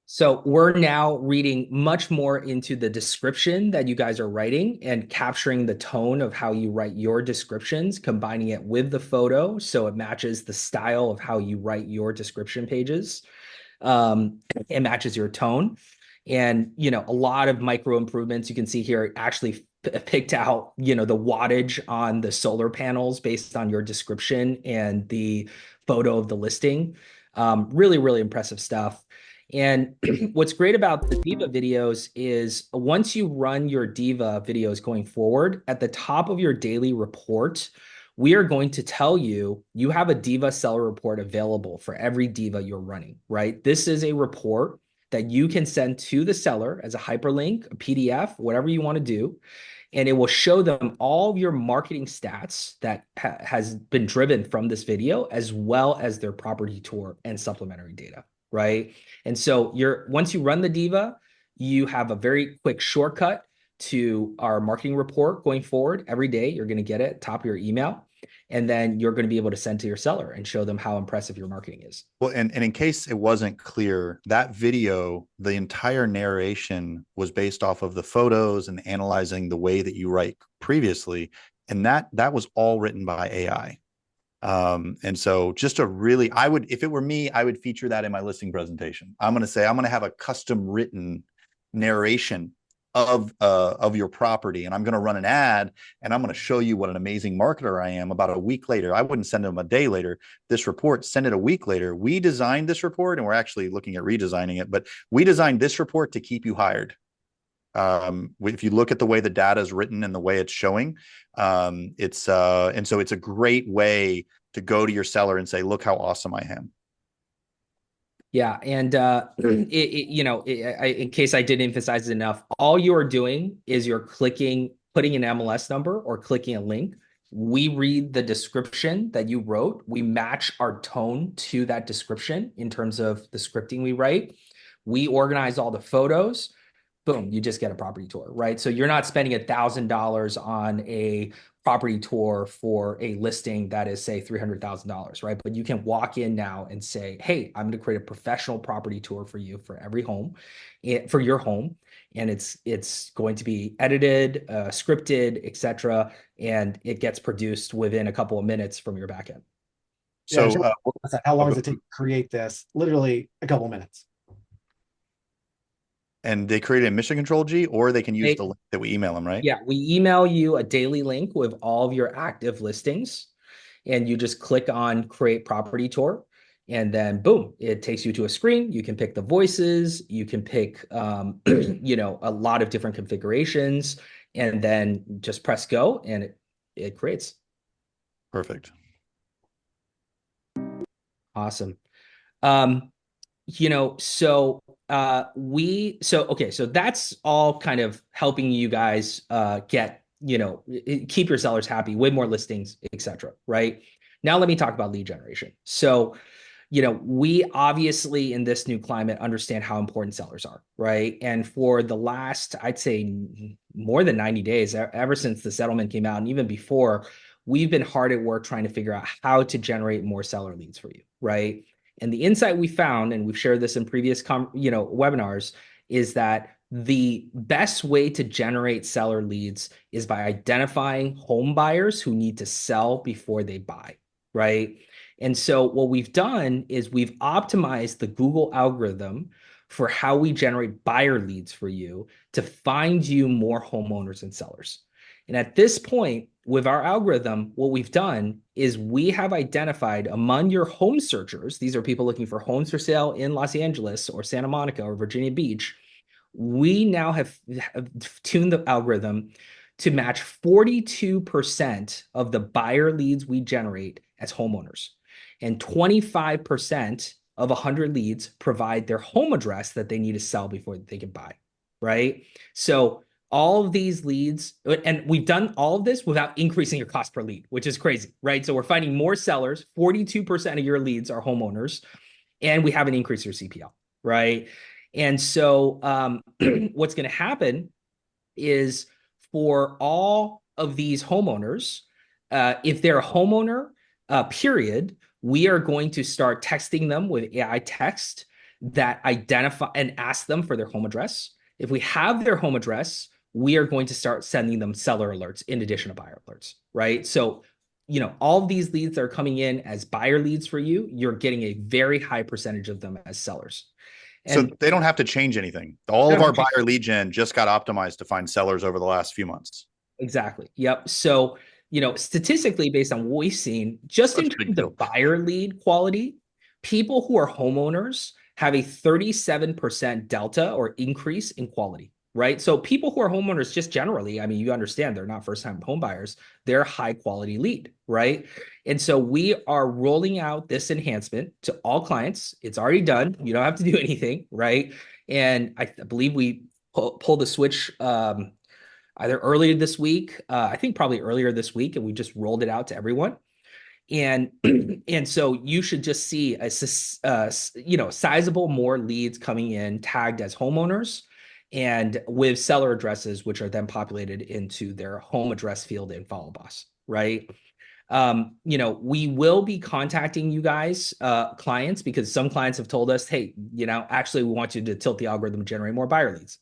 So we're now reading much more into the description that you guys are writing and capturing the tone of how you write your descriptions, combining it with the photo so it matches the style of how you write your description pages. It matches your tone. And, a lot of micro improvements you can see here actually picked out, the wattage on the solar panels based on your description and the photo of the listing. Really, really impressive stuff. And what's great about the Diva videos is once you run your Diva videos going forward, at the top of your daily report, we are going to tell you have a Diva seller report available for every Diva you're running, right? This is a report that you can send to the seller as a hyperlink, a PDF, whatever you want to do. And it will show them all of your marketing stats that has been driven from this video, as well as their property tour and supplementary data, right? And so once you run the Diva, you have a very quick shortcut to our marketing report going forward. Every day, you're going to get it at the top of your email. And then you're going to be able to send to your seller and show them how impressive your marketing is. Well, and in case it wasn't clear, that video, the entire narration was based off of the photos and analyzing the way that you write previously. And that was all written by AI. And so just a really, if it were me, I would feature that in my listing presentation. I'm going to have a custom written narration of your property, and I'm going to run an ad, and I'm going to show you what an amazing marketer I am. About a week later, I wouldn't send them a day later. This report, send it a week later. We designed this report, and we're actually looking at redesigning it, but we designed this report to keep you hired. If you look at the way the data is written and the way it's showing, and so it's a great way to go to your seller and say, look how awesome I am. Yeah. And, in case I didn't emphasize it enough, all you're doing is you're putting an MLS number or clicking a link. We read the description that you wrote. We match our tone to that description in terms of the scripting we write. We organize all the photos. Boom, you just get a property tour, right? So you're not spending $1,000 on a property tour for a listing that is, say, $300,000, right? But you can walk in now and say, hey, I'm going to create a professional property tour for you for every home, for your home. And it's going to be edited, scripted, etc. And it gets produced within a couple of minutes from your backend. So how long does it take to create this? Literally a couple of minutes. And they create a mission control, G, or they can use the link that we email them, right? Yeah, we email you a daily link with all of your active listings, and you just click on create property tour, and then boom, it takes you to a screen. You can pick the voices, you can pick, a lot of different configurations, and then just press go, and it creates. Perfect. Awesome. So that's all kind of helping you guys keep your sellers happy, way more listings, etc. Right? Now let me talk about lead generation. So, we obviously in this new climate understand how important sellers are, right? And for the last, I'd say more than 90 days, ever since the settlement came out, and even before, we've been hard at work trying to figure out how to generate more seller leads for you, right? And the insight we found, and we've shared this in previous webinars, is that the best way to generate seller leads is by identifying home buyers who need to sell before they buy, right? And so what we've done is we've optimized the Google algorithm for how we generate buyer leads for you to find you more homeowners and sellers. And at this point, with our algorithm, what we've done is we have identified among your home searchers, these are people looking for homes for sale in Los Angeles or Santa Monica or Virginia Beach. We now have tuned the algorithm to match 42% of the buyer leads we generate as homeowners. And 25% of 100 leads provide their home address that they need to sell before they can buy, right? So all of these leads, and we've done all of this without increasing your cost per lead, which is crazy, right? So we're finding more sellers, 42% of your leads are homeowners, and we haven't increased your CPL, right? And so what's going to happen is for all of these homeowners, if they're a homeowner, period, we are going to start texting them with AI text that identify and ask them for their home address. If we have their home address, we are going to start sending them seller alerts in addition to buyer alerts, right? So, all of these leads that are coming in as buyer leads for you, you're getting a very high percentage of them as sellers. And so they don't have to change anything. All of our buyer lead gen just got optimized to find sellers over the last few months. Exactly. Yep. So, statistically, based on what we've seen, just in terms of buyer lead quality, people who are homeowners have a 37% delta or increase in quality, right? So people who are homeowners just generally, I mean, you understand they're not first-time home buyers, they're high quality lead, right? And so we are rolling out this enhancement to all clients. It's already done. You don't have to do anything, right? And I believe we pulled the switch either earlier this week, I think probably earlier this week, and we just rolled it out to everyone. And so you should just see a sizable more leads coming in tagged as homeowners and with seller addresses, which are then populated into their home address field in Follow Boss, right? We will be contacting you guys, clients, because some clients have told us, hey, actually we want you to tilt the algorithm and generate more buyer leads.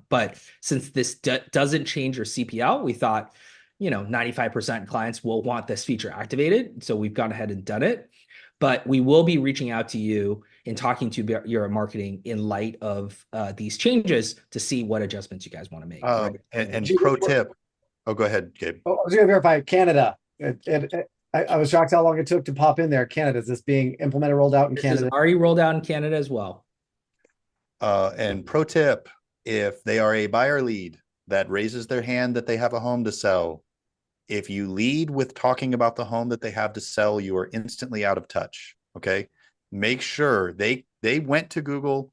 But since this doesn't change your CPL, we thought, 95% clients will want this feature activated. So we've gone ahead and done it. But we will be reaching out to you and talking to your marketing in light of these changes to see what adjustments you guys want to make. Right? And pro tip. Oh, go ahead, Gabe. Oh, I was going to verify Canada. I was shocked how long it took to pop in there. Canada, is this being implemented, rolled out in This Canada? is already rolled out in Canada as well. And pro tip, if they are a buyer lead that raises their hand that they have a home to sell, if you lead with talking about the home that they have to sell, you are instantly out of touch. Okay. Make sure they went to Google,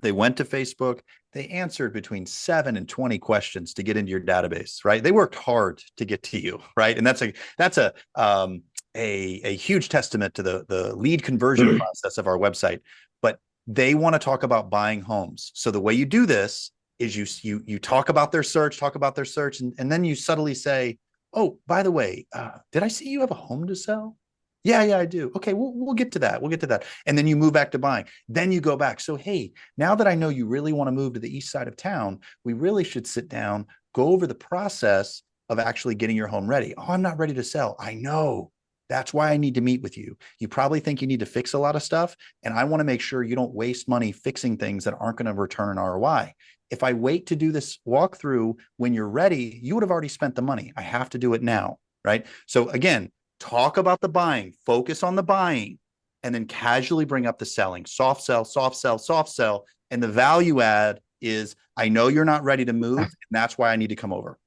they went to Facebook, they answered between 7 and 20 questions to get into your database, right? They worked hard to get to you, right? And that's a huge testament to the lead conversion process of our website. But they want to talk about buying homes. So the way you do this is you talk about their search, and then you subtly say, oh, by the way, did I see you have a home to sell? Yeah, I do. Okay, we'll get to that. And then you move back to buying. Then you go back. So, hey, now that I know you really want to move to the east side of town, we really should sit down, go over the process of actually getting your home ready. Oh, I'm not ready to sell. I know. That's why I need to meet with you. You probably think you need to fix a lot of stuff, and I want to make sure you don't waste money fixing things that aren't going to return an ROI. If I wait to do this walkthrough when you're ready, you would have already spent the money. I have to do it now, right? So again, talk about the buying, focus on the buying, and then casually bring up the selling. Soft sell, soft sell, soft sell. And the value add is, I know you're not ready to move, and that's why I need to come over.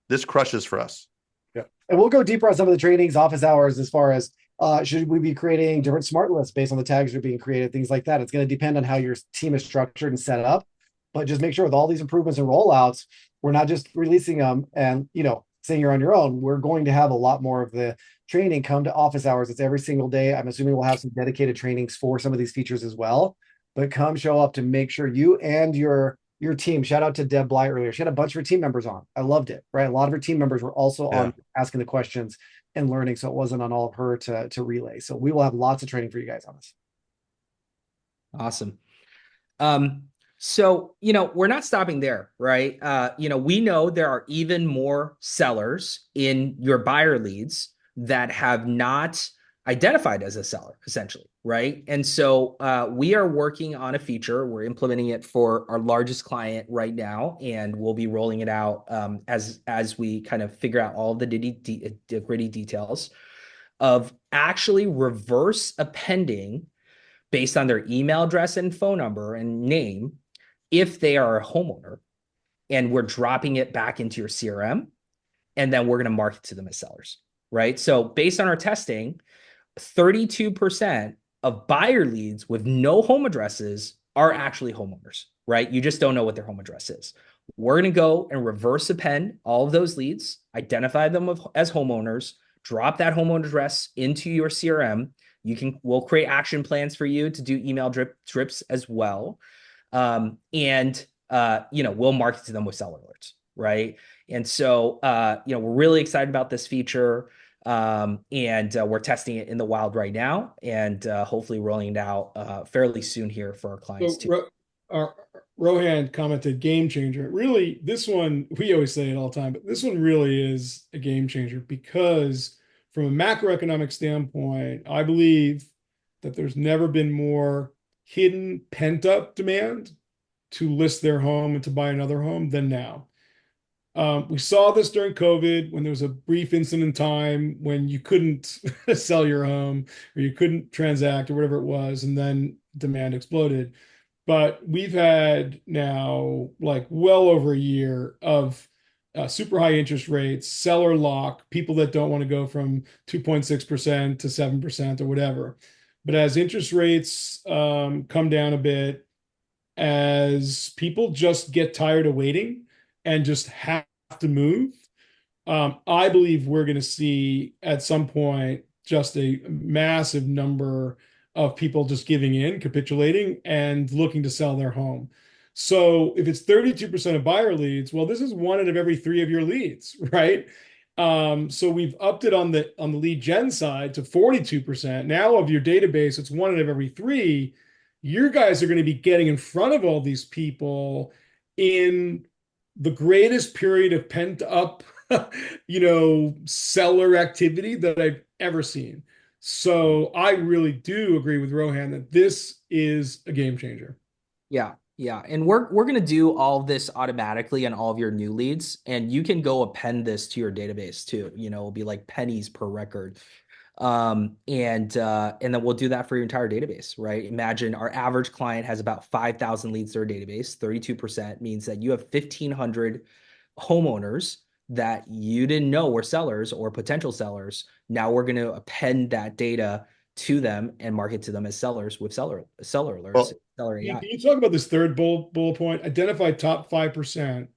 This crushes for us. Yeah. And we'll go deeper on some of the trainings, office hours, as far as should we be creating different smart lists based on the tags that are being created, things like that. It's going to depend on how your team is structured and set up. But just make sure with all these improvements and rollouts, we're not just releasing them and, saying you're on your own. We're going to have a lot more of the training come to office hours. It's every single day. I'm assuming we'll have some dedicated trainings for some of these features as well. But come show up to make sure you and your team. Shout out to Deb Bly earlier. She had a bunch of her team members on. I loved it, right? A lot of her team members were also on asking the questions and learning. So it wasn't on all of her to relay. So we will have lots of training for you guys on this. Awesome. So, we're not stopping there, right? We know there are even more sellers in your buyer leads that have not identified as a seller, essentially, right? And so we are working on a feature. We're implementing it for our largest client right now, and we'll be rolling it out as we kind of figure out all the gritty details of actually reverse appending based on their email address and phone number and name if they are a homeowner, and we're dropping it back into your CRM, and then we're going to market to them as sellers, right? So based on our testing, 32% of buyer leads with no home addresses are actually homeowners, right? You just don't know what their home address is. We're going to go and reverse append all of those leads, identify them as homeowners, drop that homeowner address into your CRM. We'll create action plans for you to do email drips as well. We'll market to them with seller alerts, right? And so, we're really excited about this feature, and we're testing it in the wild right now, and hopefully rolling it out fairly soon here for our clients too. Rohan commented game changer. Really, this one, we always say it all the time, but this one really is a game changer because from a macroeconomic standpoint, I believe that there's never been more hidden pent-up demand to list their home and to buy another home than now. We saw this during COVID when there was a brief instant in time when you couldn't sell your home or you couldn't transact or whatever it was, and then demand exploded. But we've had now like well over a year of super high interest rates, seller lock, people that don't want to go from 2.6% to 7% or whatever. But as interest rates come down a bit, as people just get tired of waiting and just have to move, I believe we're going to see at some point just a massive number of people just giving in, capitulating, and looking to sell their home. So if it's 32% of buyer leads, well, this is 1 out of every 3 of your leads, right? So we've upped it on the lead gen side to 42%. Now of your database, it's one out of every three. Your guys are going to be getting in front of all these people in the greatest period of pent up, seller activity that I've ever seen. So I really do agree with Rohan that this is a game changer. Yeah, yeah. And we're gonna do all of this automatically on all of your new leads. And you can go append this to your database too. It'll be like pennies per record. And then we'll do that for your entire database, right? Imagine our average client has about 5,000 leads to their database. 32% means that you have 1,500 homeowners that you didn't know were sellers or potential sellers. Now we're going to append that data to them and market to them as sellers with seller alerts, Well, seller Can AI. you talk about this third bullet point? Identify top 5%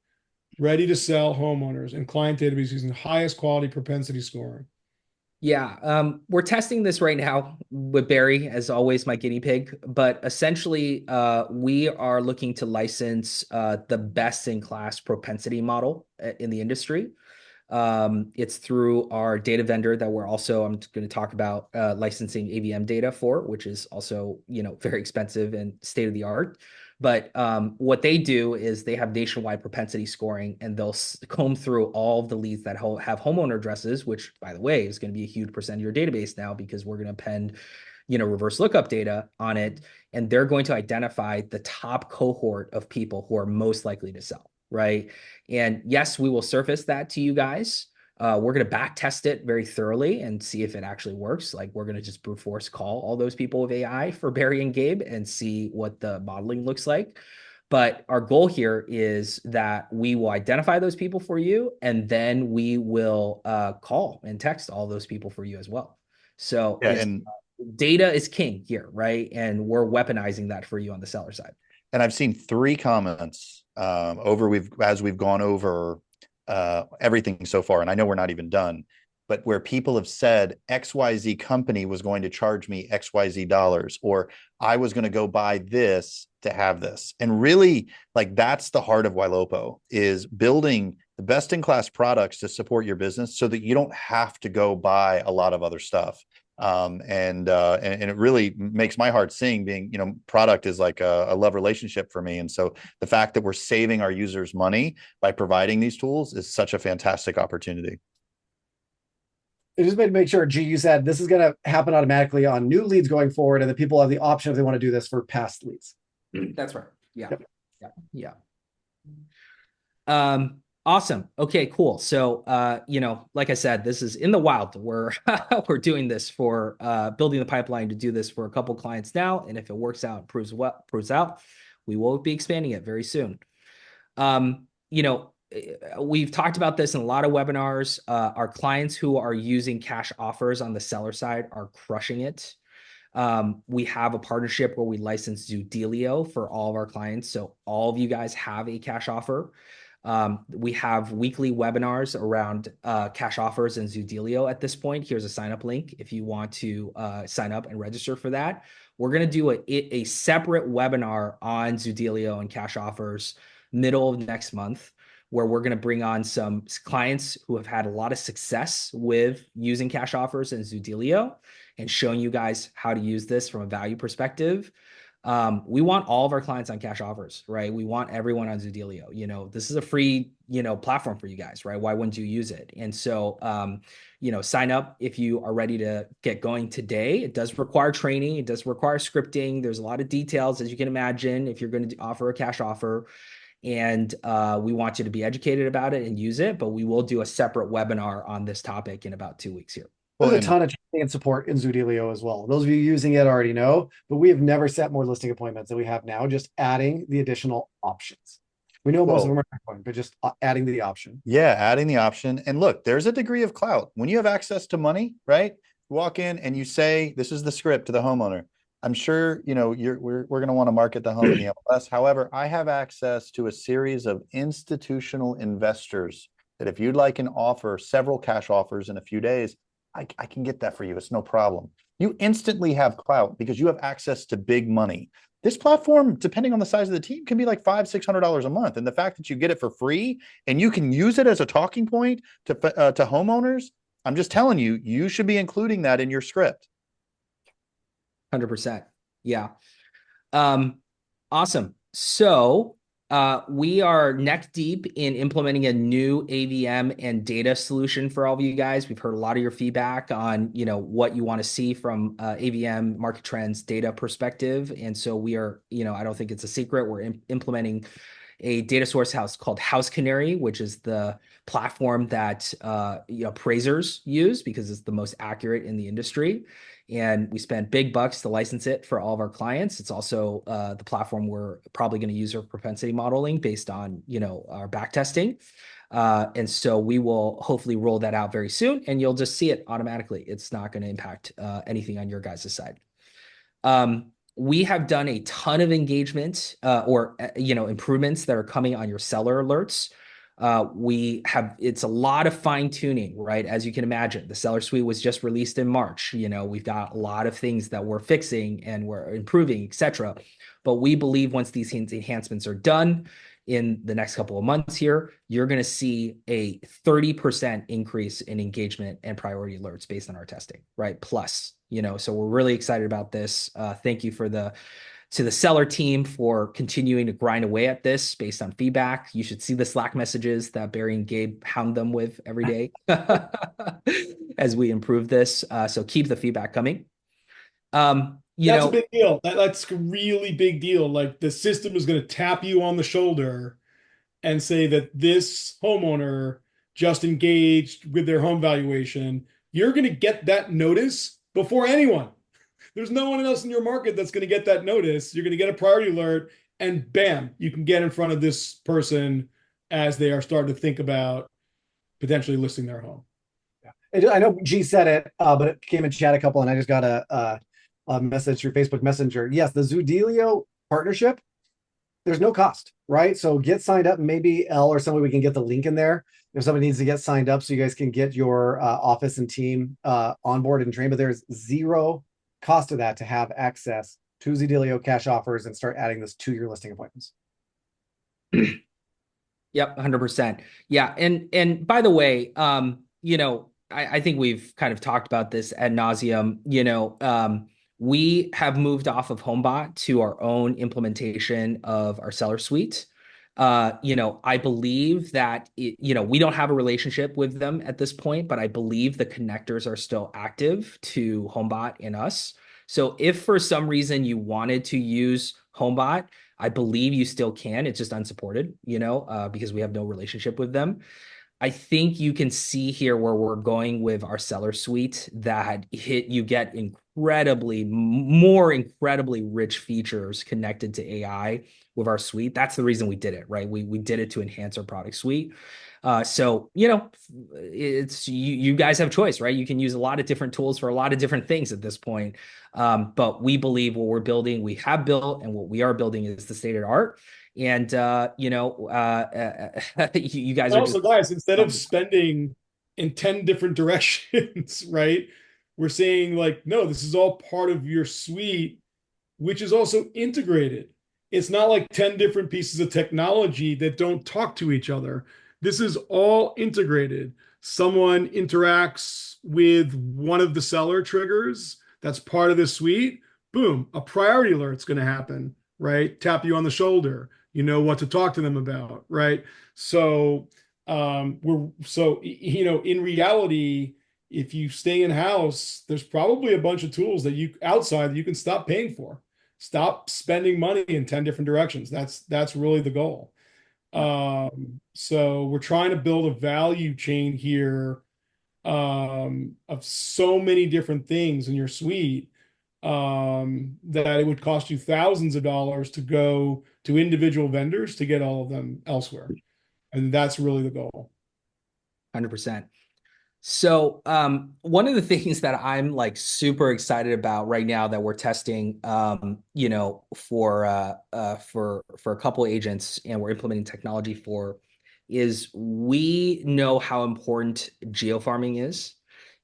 ready to sell homeowners and client database using the highest quality propensity scoring. Yeah, we're testing this right now with Barry, as always, my guinea pig. But essentially, we are looking to license the best-in-class propensity model in the industry. It's through our data vendor that I'm going to talk about licensing AVM data for, which is also, very expensive and state of the art. But what they do is they have nationwide propensity scoring, and they'll comb through all of the leads that have homeowner addresses, which, by the way, is going to be a huge percent of your database now because we're going to append, reverse lookup data on it, and they're going to identify the top cohort of people who are most likely to sell, right? And yes, we will surface that to you guys. We're going to back test it very thoroughly and see if it actually works. Like, we're going to just brute force call all those people with AI for Barry and Gabe and see what the modeling looks like. But our goal here is that we will identify those people for you, and then we will call and text all those people for you as well. So yeah, and data is king here, right? And we're weaponizing that for you on the seller side. And I've seen 3 comments as we've gone over everything so far, and I know we're not even done, but where people have said XYZ company was going to charge me XYZ dollars, or I was going to go buy this to have this. And really, like, that's the heart of Ylopo, is building the best in class products to support your business so that you don't have to go buy a lot of other stuff. And it really makes my heart sing, being, product is like a love relationship for me. And so the fact that we're saving our users money by providing these tools is such a fantastic opportunity. It just made to make sure, G, you said this is going to happen automatically on new leads going forward, and the people have the option if they want to do this for past leads. That's right. Yeah. Yep. Yeah. Awesome. Okay, cool. So, like I said, this is in the wild. We're doing this for building the pipeline to do this for a couple clients now, and if it works out, proves out, we will be expanding it very soon. We've talked about this in a lot of webinars. Our clients who are using cash offers on the seller side are crushing it. We have a partnership where we license Zoodealio for all of our clients, so all of you guys have a cash offer. We have weekly webinars around cash offers and Zoodealio at this point. Here's a sign-up link if you want to sign up and register for that. We're going to do a separate webinar on Zoodealio and cash offers middle of next month, where we're going to bring on some clients who have had a lot of success with using cash offers and Zoodealio and showing you guys how to use this from a value perspective. We want all of our clients on cash offers, right? We want everyone on Zoodealio. This is a free, platform for you guys, right? Why wouldn't you use it? And so, sign up if you are ready to get going today. It does require training. It does require scripting. There's a lot of details, as you can imagine, if you're going to offer a cash offer. And we want you to be educated about it and use it, but we will do a separate webinar on this topic in about 2 weeks here. There's a ton of training and support in Zoodealio as well. Those of you using it already know, but we have never set more listing appointments than we have now, just adding the additional options. We know most of them are important, but just adding the option. Yeah, adding the option. And look, there's a degree of clout. When you have access to money, right? You walk in and you say, this is the script to the homeowner. I'm sure, we're going to want to market the home in the MLS. However, I have access to a series of institutional investors that if you'd like an offer, several cash offers in a few days, I can get that for you. It's no problem. You instantly have clout because you have access to big money. This platform, depending on the size of the team, can be like $500-600 a month. And the fact that you get it for free and you can use it as a talking point to homeowners, I'm just telling you, you should be including that in your script. 100%. Yeah. Awesome. So we are neck deep in implementing a new AVM and data solution for all of you guys. We've heard a lot of your feedback on, what you want to see from AVM market trends data perspective. And so we are, I don't think it's a secret. We're implementing a data source house called House Canary, which is the platform that appraisers use because it's the most accurate in the industry. And we spent big bucks to license it for all of our clients. It's also the platform we're probably going to use for propensity modeling based on, our back testing. And so we will hopefully roll that out very soon, and you'll just see it automatically. It's not going to impact anything on your guys' side. We have done a ton of engagement or improvements that are coming on your seller alerts. It's a lot of fine tuning, right? As you can imagine, the Seller Suite was just released in March. We've got a lot of things that we're fixing and we're improving, etc. But we believe once these enhancements are done in the next couple of months here, you're going to see a 30% increase in engagement and priority alerts based on our testing, right? Plus, so we're really excited about this. Thank you to the seller team for continuing to grind away at this based on feedback. You should see the Slack messages that Barry and Gabe hound them with every day as we improve this. So keep the feedback coming. That's a big deal. That's a really big deal. Like the system is going to tap you on the shoulder and say that this homeowner just engaged with their home valuation. You're going to get that notice before anyone. There's no one else in your market that's going to get that notice. You're going to get a priority alert, and bam, you can get in front of this person as they are starting to think about potentially listing their home. Yeah. I know G said it, but it came in chat a couple, and I just got a message through Facebook Messenger. Yes, the Zoodealio partnership, there's no cost, right? So get signed up. Maybe Elle or somebody, we can get the link in there if somebody needs to get signed up so you guys can get your office and team on board and trained. But there's zero cost to that to have access to Zoodealio cash offers and start adding this to your listing appointments. Yep, 100%. Yeah, and by the way, I think we've kind of talked about this ad nauseum. We have moved off of HomeBot to our own implementation of our Seller Suite. I believe that we don't have a relationship with them at this point, but I believe the connectors are still active to HomeBot and us. So if for some reason you wanted to use HomeBot, I believe you still can. It's just unsupported, because we have no relationship with them. I think you can see here where we're going with our Seller Suite that you get incredibly rich features connected to AI with our suite. That's the reason we did it, right? We did it to enhance our product suite. So, it's you guys have choice, right? You can use a lot of different tools for a lot of different things at this point. But we believe what we're building, we have built, and what we are building is the state of the art. And you guys also, guys, instead of spending in 10 different directions, right? We're saying like, no, this is all part of your suite, which is also integrated. It's not like 10 different pieces of technology that don't talk to each other. This is all integrated. Someone interacts with one of the seller triggers that's part of this suite. Boom, a priority alert's going to happen, right? Tap you on the shoulder. You know what to talk to them about, right? So in reality, if you stay in house, there's probably a bunch of tools that you can stop paying for. Stop spending money in 10 different directions. That's really the goal. So we're trying to build a value chain here of so many different things in your suite that it would cost you thousands of dollars to go to individual vendors to get all of them elsewhere. And that's really the goal. 100%. So one of the things that I'm like super excited about right now that we're testing, for a couple of agents and we're implementing technology for, is we know how important geofarming is,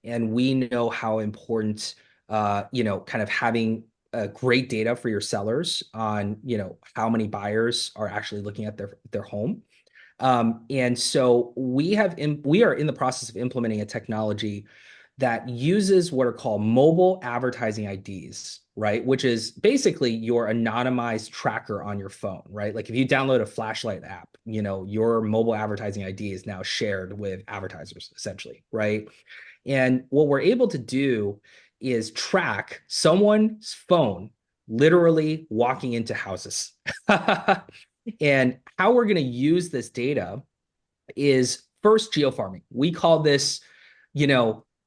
and we know how important kind of having great data for your sellers on, how many buyers are actually looking at their home. And so we are in the process of implementing a technology that uses what are called mobile advertising IDs, right? Which is basically your anonymized tracker on your phone, right? Like if you download a flashlight app, your mobile advertising ID is now shared with advertisers, essentially, right? And what we're able to do is track someone's phone literally walking into houses. And how we're going to use this data is first geofarming. We call this,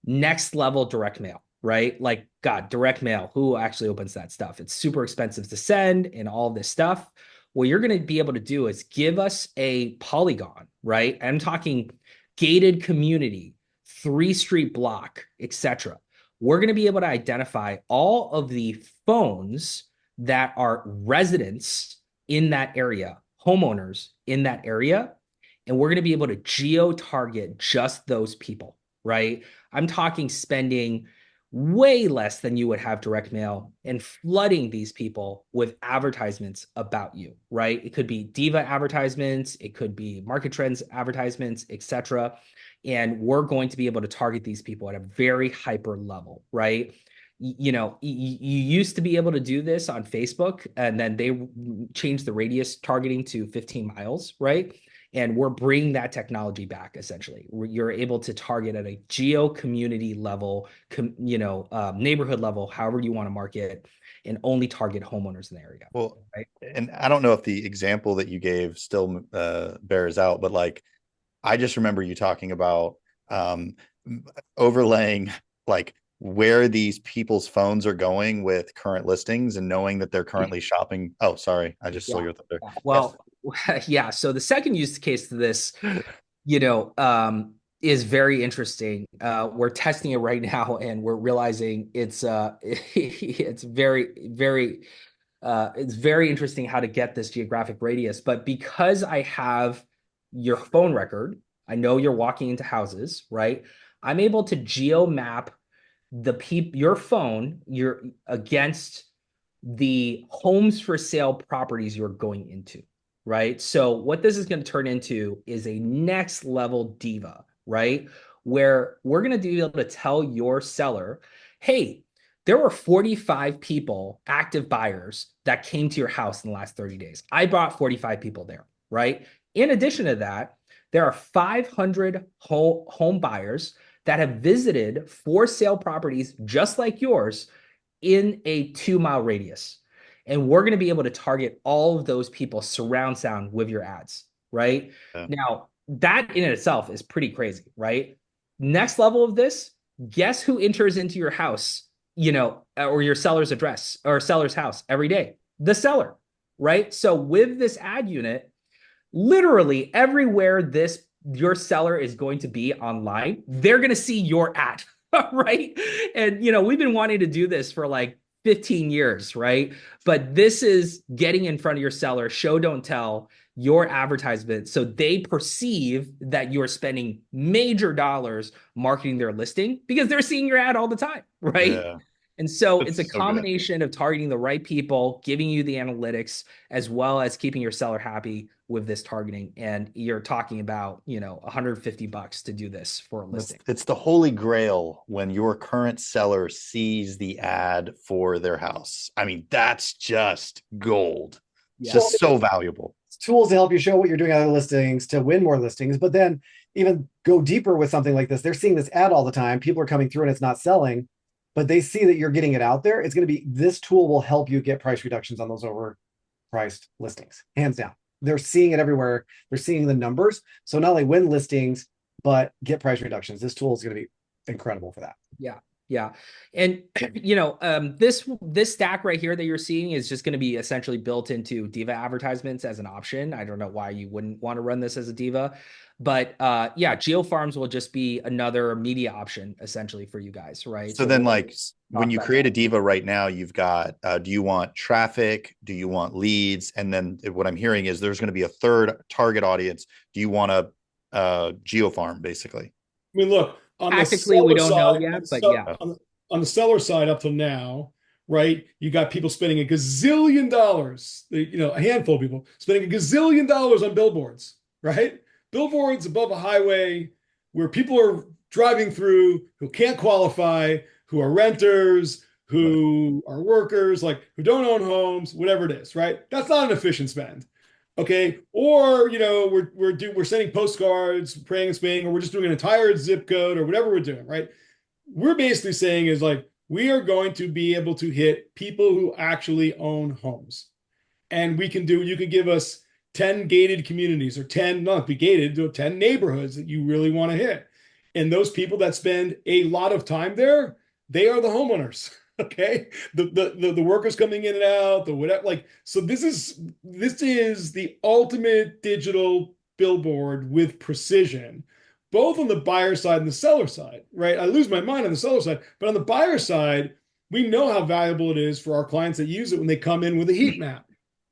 next level direct mail, right? Like, God, direct mail, who actually opens that stuff? It's super expensive to send and all this stuff. What you're going to be able to do is give us a polygon, right? I'm talking gated community, 3-street block, etc. We're going to be able to identify all of the phones that are residents in that area, homeowners in that area, and we're going to be able to geo-target just those people, right? I'm talking spending way less than you would have direct mail and flooding these people with advertisements about you, right? It could be diva advertisements, it could be market trends advertisements, etc. And we're going to be able to target these people at a very hyper level, right? You used to be able to do this on Facebook, and then they changed the radius targeting to 15 miles, right? And we're bringing that technology back, essentially. You're able to target at a geo community level, neighborhood level, however you want to market, and only target homeowners in the area. Well, right? and I don't know if the example that you gave still bears out, but like, I just remember you talking about overlaying like where these people's phones are going with current listings and knowing that they're currently shopping. Oh, sorry. I just saw your thunder. Well, yeah. So the second use case to this, is very interesting. We're testing it right now, and we're realizing it's it's very interesting how to get this geographic radius. But because I have your phone record, I know you're walking into houses, right? I'm able to geo map your phone against the homes for sale properties you're going into, right? So what this is going to turn into is a next level diva, right? Where we're going to be able to tell your seller, hey, there were 45 people, active buyers, that came to your house in the last 30 days. I brought 45 people there, right? In addition to that, there are 500 home buyers that have visited for sale properties just like yours in a 2-mile radius. And we're going to be able to target all of those people surround sound with your ads, right? Yeah. Now, that in itself is pretty crazy, right? Next level of this, guess who enters into your house, or your seller's address or seller's house every day? The seller, right? So with this ad unit, literally everywhere your seller is going to be online, they're going to see your ad, right? And, we've been wanting to do this for like 15 years, right? But this is getting in front of your seller, show, don't tell, your advertisement, so they perceive that you're spending major dollars marketing their listing because they're seeing your ad all the time, right? Yeah. And so That's it's a so good. combination of targeting the right people, giving you the analytics, as well as keeping your seller happy with this targeting. And you're talking about, $150 to do this for a listing. It's the holy grail when your current seller sees the ad for their house. I mean, that's just gold. Yeah. Just so valuable. Tools to help you show what you're doing on other listings to win more listings, but then even go deeper with something like this. They're seeing this ad all the time. People are coming through and it's not selling, but they see that you're getting it out there. It's going to be, this tool will help you get price reductions on those overpriced listings, hands down. They're seeing it everywhere. They're seeing the numbers. So not only win listings, but get price reductions. This tool is going to be incredible for that. Yeah. Yeah. And, this stack right here that you're seeing is just going to be essentially built into Diva advertisements as an option. I don't know why you wouldn't want to run this as a Diva, but GeoFarms will just be another media option essentially for you guys, right? So then like when you create a Diva right now, you've got, do you want traffic? Do you want leads? And then what I'm hearing is there's going to be a third target audience. Do you want a GeoFarm basically? I mean, look, Tactically, we don't know yet, but yeah. On the seller side, up to now, right? You got people spending a gazillion dollars, a handful of people spending a gazillion dollars on billboards, right? Billboards above a highway where people are driving through who can't qualify, who are renters, who are workers, like who don't own homes, whatever it is, right? That's not an efficient spend. Okay. Or, we're sending postcards, praying and spaying, or we're just doing an entire zip code or whatever we're doing, right? We're basically saying is like, we are going to be able to hit people who actually own homes. And you could give us 10 gated communities or 10, not be gated, 10 neighborhoods that you really want to hit. And those people that spend a lot of time there, they are the homeowners. Okay. The workers coming in and out, the whatever, like, so this is the ultimate digital billboard with precision, both on the buyer side and the seller side, right? I lose my mind on the seller side, but on the buyer side, we know how valuable it is for our clients that use it when they come in with a heat map,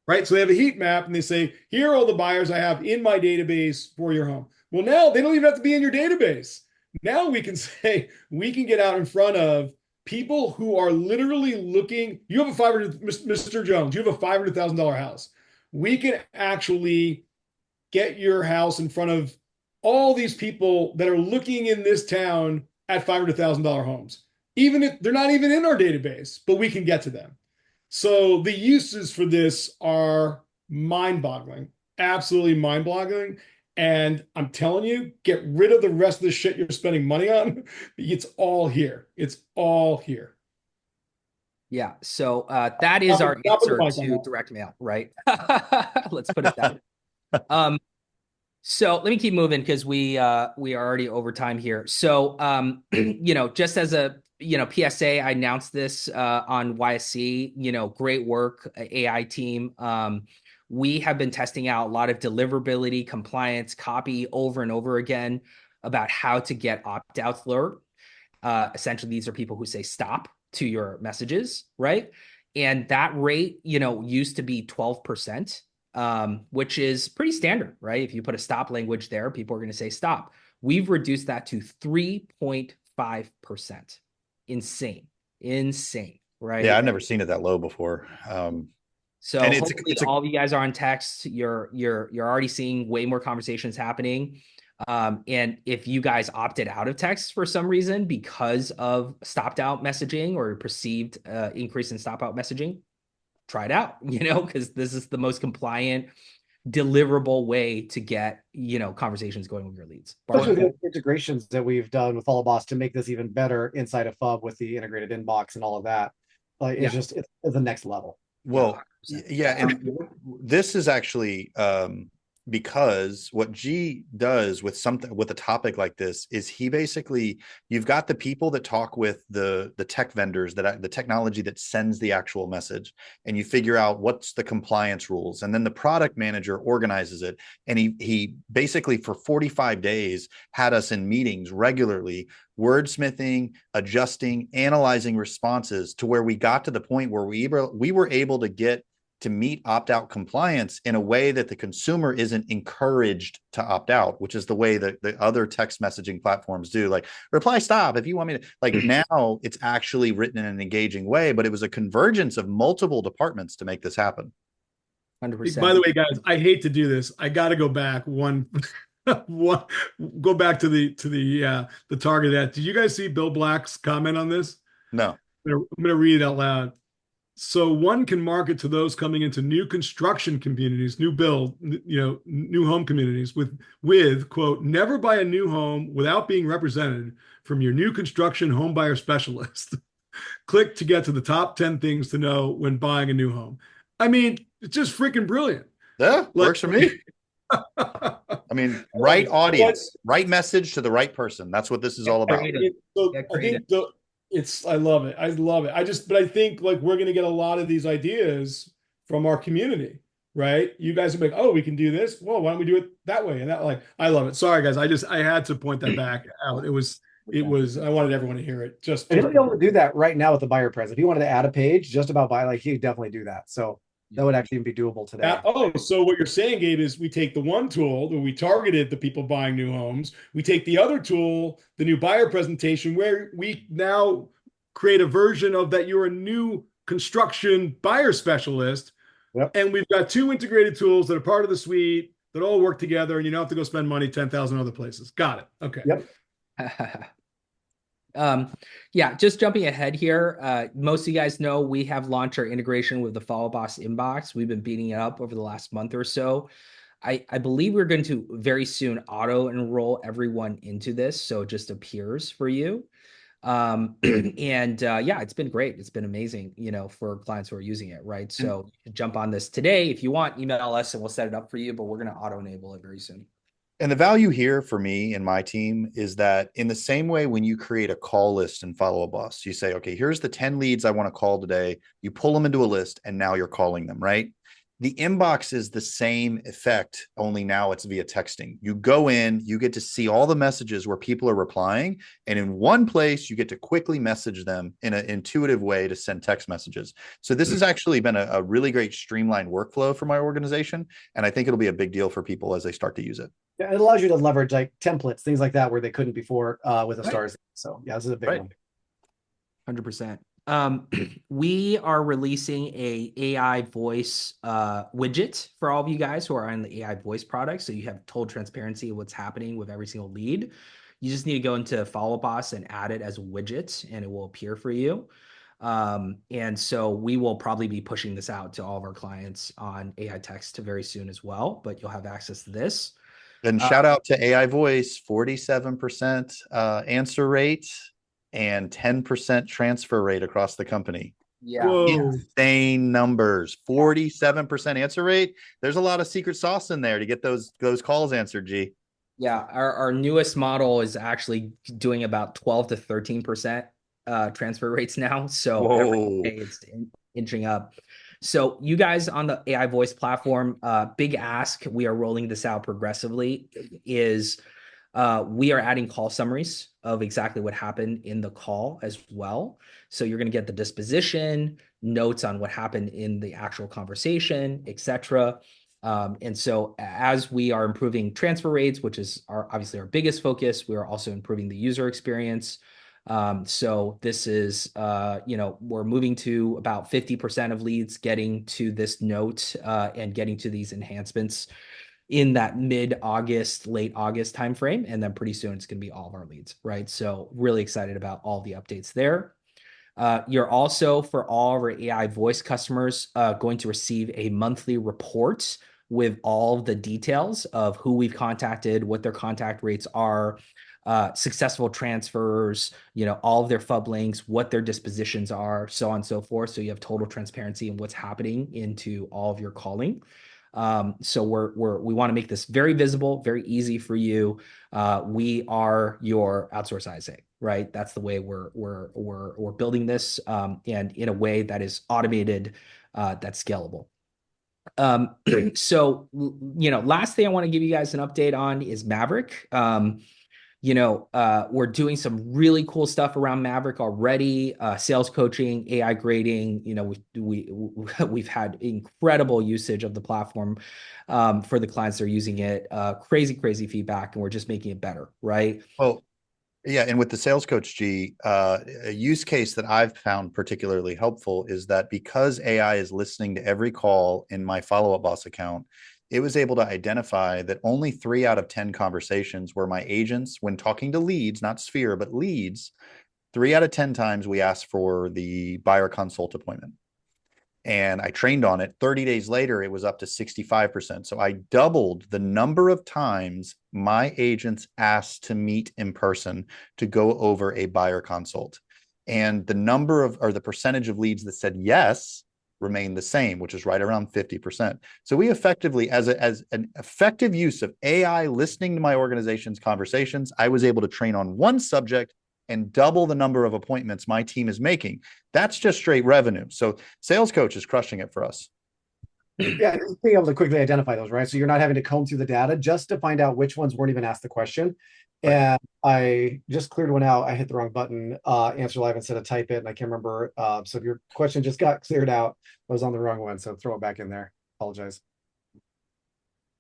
right? So they have a heat map and they say, here are all the buyers I have in my database for your home. Well, now they don't even have to be in your database. Now we can say, we can get out in front of people who are literally looking. You have a Mr. Jones, you have a $500,000 house. We can actually get your house in front of all these people that are looking in this town at $500,000 homes, even if they're not even in our database, but we can get to them. So the uses for this are mind-boggling, absolutely mind-boggling. And I'm telling you, get rid of the rest of the shit you're spending money on. It's all here. It's all here. Yeah. So that is our answer to direct mail, right? Let's put it that way. So let me keep moving because we are already over time here. So just as a PSA, I announced this on YSC. Great work, AI team. We have been testing out a lot of deliverability, compliance, copy over and over again about how to get opt-outs lower. Essentially, these are people who say stop to your messages, right? And that rate, used to be 12%, which is pretty standard, right? If you put a stop language there, people are going to say stop. We've reduced that to 3.5%. Insane, right? Yeah, I've never seen it that low before. So and hopefully all of you guys are on text. You're already seeing way more conversations happening. And if you guys opted out of text for some reason because of stopped out messaging or perceived increase in stop out messaging, try it out, because this is the most compliant, deliverable way to get, conversations going with your leads. Especially the integrations that we've done with Follow Boss to make this even better inside of FUB with the integrated inbox and all of that. Like it's the next level. Well, yeah. And this is actually because what G does with a topic like this is you've got the people that talk with the tech vendors, the technology that sends the actual message, and you figure out what's the compliance rules, and then the product manager organizes it. And he basically for 45 days had us in meetings regularly, wordsmithing, adjusting, analyzing responses to where we got to the point where we were able to get to meet opt-out compliance in a way that the consumer isn't encouraged to opt out, which is the way that the other text messaging platforms do. Like, reply stop if you want me to. Like, now it's actually written in an engaging way, but it was a convergence of multiple departments to make this happen. 100%. By the way, guys, I hate to do this. I got to go back go back to the target ad. Did you guys see Bill Black's comment on this? No. I'm going to read it out loud. So one can market to those coming into new construction communities, new build, new home communities with quote, never buy a new home without being represented from your new construction home buyer specialist. Click to get to the top 10 things to know when buying a new home. I mean, it's just freaking brilliant. Yeah, works for me. I mean, right audience, right message to the right person. That's what this is all about. I love it. But I think like we're going to get a lot of these ideas from our community, right? You guys are like, oh, we can do this. Well, why don't we do it that way? And that, like, I love it. Sorry, guys. I had to point that back out. It was, I wanted everyone to hear it. And he'll be able to do that right now with the buyer presence. If he wanted to add a page just about buy, like, he could definitely do that. So that would actually be doable today. So what you're saying, Gabe, is we take the one tool that we targeted the people buying new homes. We take the other tool, the new buyer presentation, where we now create a version of that you're a new construction buyer specialist. Yep. And we've got two integrated tools that are part of the suite that all work together, and you don't have to go spend money 10,000 other places. Got it. Okay. Yep. Yeah, just jumping ahead here. Most of you guys know we have launched our integration with the Follow Boss inbox. We've been beating it up over the last month or so. I believe we're going to very soon auto enroll everyone into this, so it just appears for you. And yeah, it's been great. It's been amazing, for clients who are using it, right? So you can jump on this today. If you want, email us and we'll set it up for you, but we're going to auto enable it very soon. And the value here for me and my team is that in the same way, when you create a call list in Follow Up Boss, you say, okay, here's the 10 leads I want to call today. You pull them into a list and now you're calling them, right? The inbox is the same effect, only now it's via texting. You go in, you get to see all the messages where people are replying, and in one place, you get to quickly message them in an intuitive way to send text messages. So this has actually been a really great streamlined workflow for my organization, and I think it'll be a big deal for people as they start to use it. Yeah, it allows you to leverage like templates, things like that, where they couldn't before with a Right. stars. So yeah, this is a big one. 100%. We are releasing a AI voice widget for all of you guys who are on the AI voice product. So you have total transparency of what's happening with every single lead. You just need to go into Follow Boss and add it as a widget and it will appear for you. And so we will probably be pushing this out to all of our clients on AI text very soon as well, but you'll have access to this. And shout out to AI voice, 47% answer rate and 10% transfer rate across the company. Yeah. Whoa. Insane numbers. 47% answer rate. There's a lot of secret sauce in there to get those calls answered, G. Yeah, our newest model is actually doing about 12 to 13% transfer rates now. So every day it's inching up. So you guys on the AI voice platform, big ask, we are rolling this out progressively, is we are adding call summaries of exactly what happened in the call as well. So you're going to get the disposition, notes on what happened in the actual conversation, etc. And so as we are improving transfer rates, which is obviously our biggest focus, we are also improving the user experience. So this is, we're moving to about 50% of leads getting to this note and getting to these enhancements in that mid-August, late August timeframe. And then pretty soon it's going to be all of our leads, right? So really excited about all the updates there. You're also, for all of our AI voice customers, going to receive a monthly report with all of the details of who we've contacted, what their contact rates are, successful transfers, all of their FUB links, what their dispositions are, so on and so forth. So you have total transparency in what's happening into all of your calling. So we want to make this very visible, very easy for you. We are your outsource ISA, right? That's the way we're building this, and in a way that is automated, that's scalable. So last thing I want to give you guys an update on is Maverick. We're doing some really cool stuff around Maverick already. Sales coaching, AI grading. We've had incredible usage of the platform for the clients that are using it. Crazy feedback, and we're just making it better, right? Well, yeah, and with the sales coach, G, a use case that I've found particularly helpful is that because AI is listening to every call in my Follow Up Boss account, it was able to identify that only 3 out of 10 conversations where my agents, when talking to leads, not Sphere, but leads, 3 out of 10 times we asked for the buyer consult appointment. And I trained on it. 30 days later, it was up to 65%. So I doubled the number of times my agents asked to meet in person to go over a buyer consult. And the percentage of leads that said yes remained the same, which is right around 50%. So we effectively, as an effective use of AI listening to my organization's conversations, I was able to train on one subject and double the number of appointments my team is making. That's just straight revenue. So sales coach is crushing it for us. Yeah, being able to quickly identify those, right? So you're not having to comb through the data just to find out which ones weren't even asked the question. Right. And I just cleared one out. I hit the wrong button, answer live instead of type it, and I can't remember. So if your question just got cleared out, I was on the wrong one. So throw it back in there. Apologize.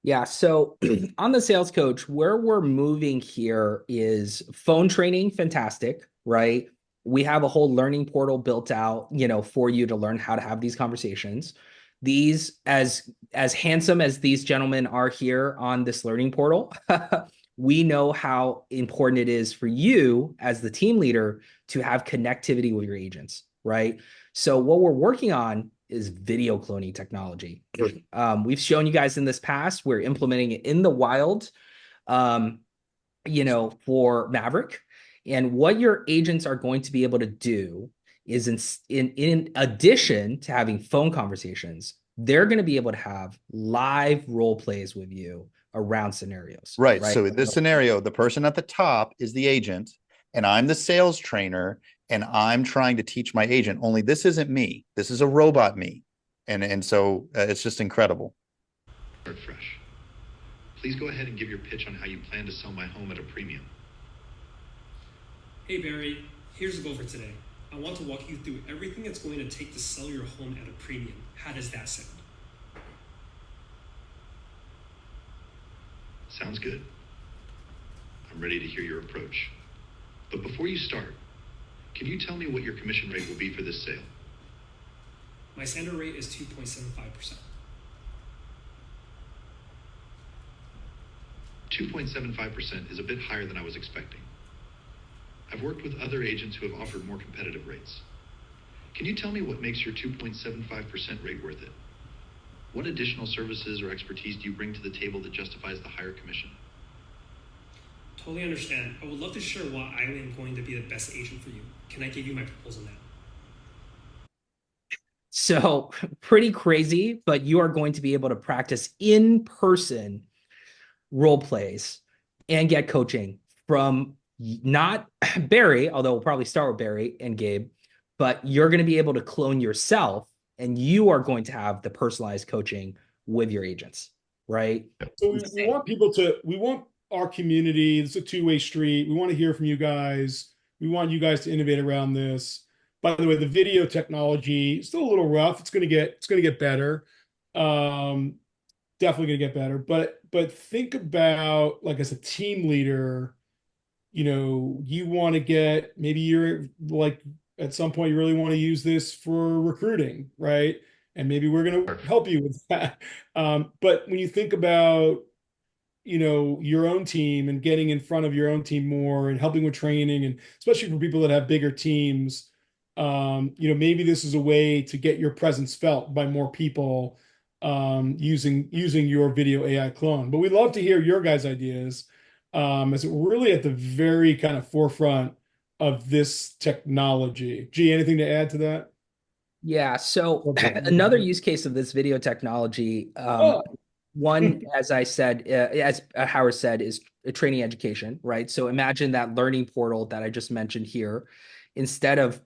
Yeah, so on the sales coach, where we're moving here is phone training, fantastic, right? We have a whole learning portal built out, for you to learn how to have these conversations. These, as handsome as these gentlemen are here on this learning portal, we know how important it is for you as the team leader to have connectivity with your agents, right? So what we're working on is video cloning technology. We've shown you guys in this past, we're implementing it in the wild, for Maverick. And what your agents are going to be able to do is in addition to having phone conversations, they're going to be able to have live role plays with you around scenarios. Right. So in this scenario, the person at the top is the agent, and I'm the sales trainer, and I'm trying to teach my agent. Only this isn't me. This is a robot me. And so it's just incredible. Start fresh. Please go ahead and give your pitch on how you plan to sell my home at a premium. Hey Barry, here's the goal for today. I want to walk you through everything it's going to take to sell your home at a premium. How does that sound? Sounds good. I'm ready to hear your approach. But before you start, can you tell me what your commission rate will be for this sale? My standard rate is 2.75%. 2.75% is a bit higher than I was expecting. I've worked with other agents who have offered more competitive rates. Can you tell me what makes your 2.75% rate worth it? What additional services or expertise do you bring to the table that justifies the higher commission? Totally understand. I would love to share why I am going to be the best agent for you. Can I give you my proposal now? So pretty crazy, but you are going to be able to practice in-person role plays and get coaching from not Barry, although we'll probably start with Barry and Gabe, but you're going to be able to clone yourself, and you are going to have the personalized coaching with your agents, right? So we want our community. It's a two-way street. We want to hear from you guys. We want you guys to innovate around this. By the way, the video technology is still a little rough. It's going to get better. Definitely going to get better. But think about, like, as a team leader, you want to get, maybe you're like, at some point you really want to use this for recruiting, right? And maybe we're going to help you with that. But when you think about, your own team and getting in front of your own team more and helping with training, and especially for people that have bigger teams, maybe this is a way to get your presence felt by more people using your video AI clone. But we'd love to hear your guys' ideas, as we're really at the very kind of forefront of this technology. Gee, anything to add to that? Yeah. So another use case of this video technology, one, as I said, as Howard said, is training education, right? So imagine that learning portal that I just mentioned here. Instead of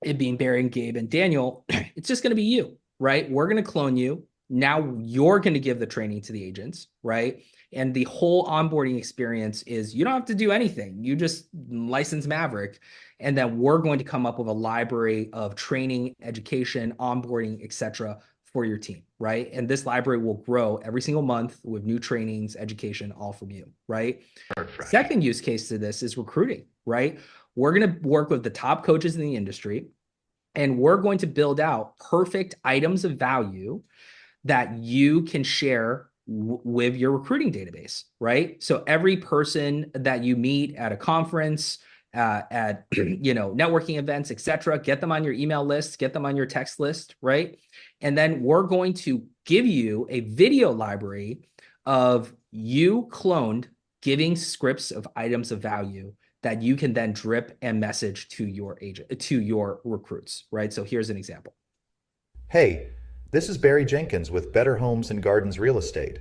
it being Barry and Gabe and Daniel, it's just going to be you, right? We're going to clone you. Now you're going to give the training to the agents, right? And the whole onboarding experience is you don't have to do anything. You just license Maverick, and then we're going to come up with a library of training, education, onboarding, etc. for your team, right? And this library will grow every single month with new trainings, education, all from you, right? Second use case to this is recruiting, right? We're going to work with the top coaches in the industry, and we're going to build out perfect items of value that you can share with your recruiting database, right? So every person that you meet at a conference, at networking events, etc., get them on your email list, get them on your text list, right? And then we're going to give you a video library of you cloned giving scripts of items of value that you can then drip and message to your agent, to your recruits, right? So here's an example. Hey, this is Barry Jenkins with Better Homes and Gardens Real Estate.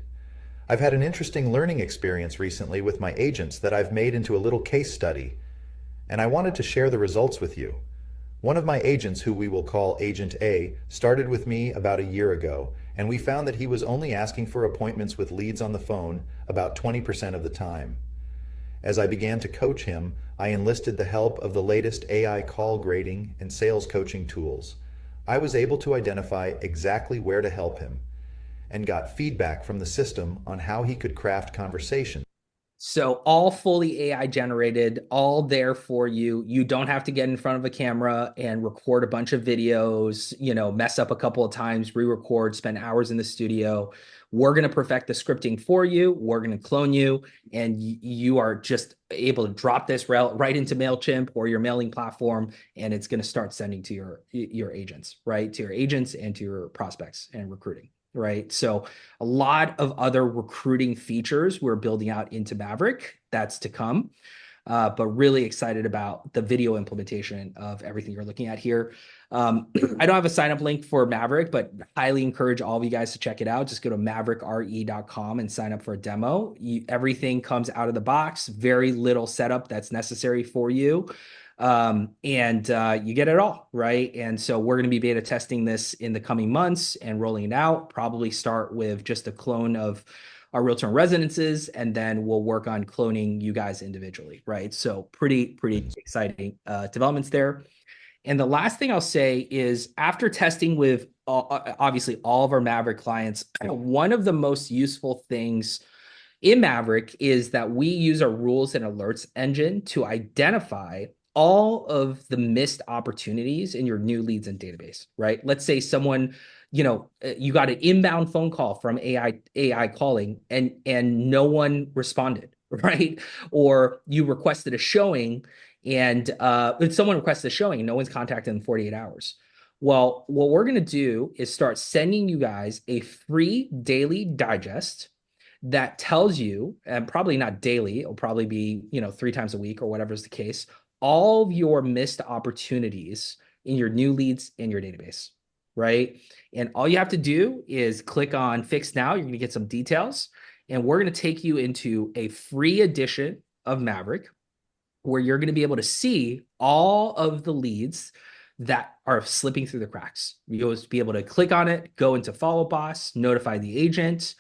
I've had an interesting learning experience recently with my agents that I've made into a little case study, and I wanted to share the results with you. One of my agents, who we will call Agent A, started with me about a year ago, and we found that he was only asking for appointments with leads on the phone about 20% of the time. As I began to coach him, I enlisted the help of the latest AI call grading and sales coaching tools. I was able to identify exactly where to help him and got feedback from the system on how he could craft conversations So all fully AI generated, all there for you. You don't have to get in front of a camera and record a bunch of videos, mess up a couple of times, re-record, spend hours in the studio. We're going to perfect the scripting for you. We're going to clone you, and you are just able to drop this right into MailChimp or your mailing platform, and it's going to start sending to your agents, right? To your agents and to your prospects and recruiting. Right. So a lot of other recruiting features we're building out into Maverick. That's to come. But really excited about the video implementation of everything you're looking at here. I don't have a sign up link for Maverick, but highly encourage all of you guys to check it out. Just go to maverickre.com and sign up for a demo. Everything comes out of the box, very little setup that's necessary for you. And you get it all, right? And so we're going to be beta testing this in the coming months and rolling it out. Probably start with just a clone of our realtor residences, and then we'll work on cloning you guys individually, right? So pretty exciting developments there. And the last thing I'll say is, after testing with obviously all of our Maverick clients, one of the most useful things in Maverick is that we use our rules and alerts engine to identify all of the missed opportunities in your new leads and database, right? Let's say someone, you got an inbound phone call from AI calling and no one responded, right? Or you requested a showing and someone requested a showing and no one's contacted in 48 hours. Well, what we're going to do is start sending you guys a free daily digest that tells you, and probably not daily, it'll probably be, 3 times a week or whatever is the case, all of your missed opportunities in your new leads in your database, right? And all you have to do is click on Fix Now. You're going to get some details, and we're going to take you into a free edition of Maverick where you're going to be able to see all of the leads that are slipping through the cracks. You'll be able to click on it, go into Follow Boss, notify the agent,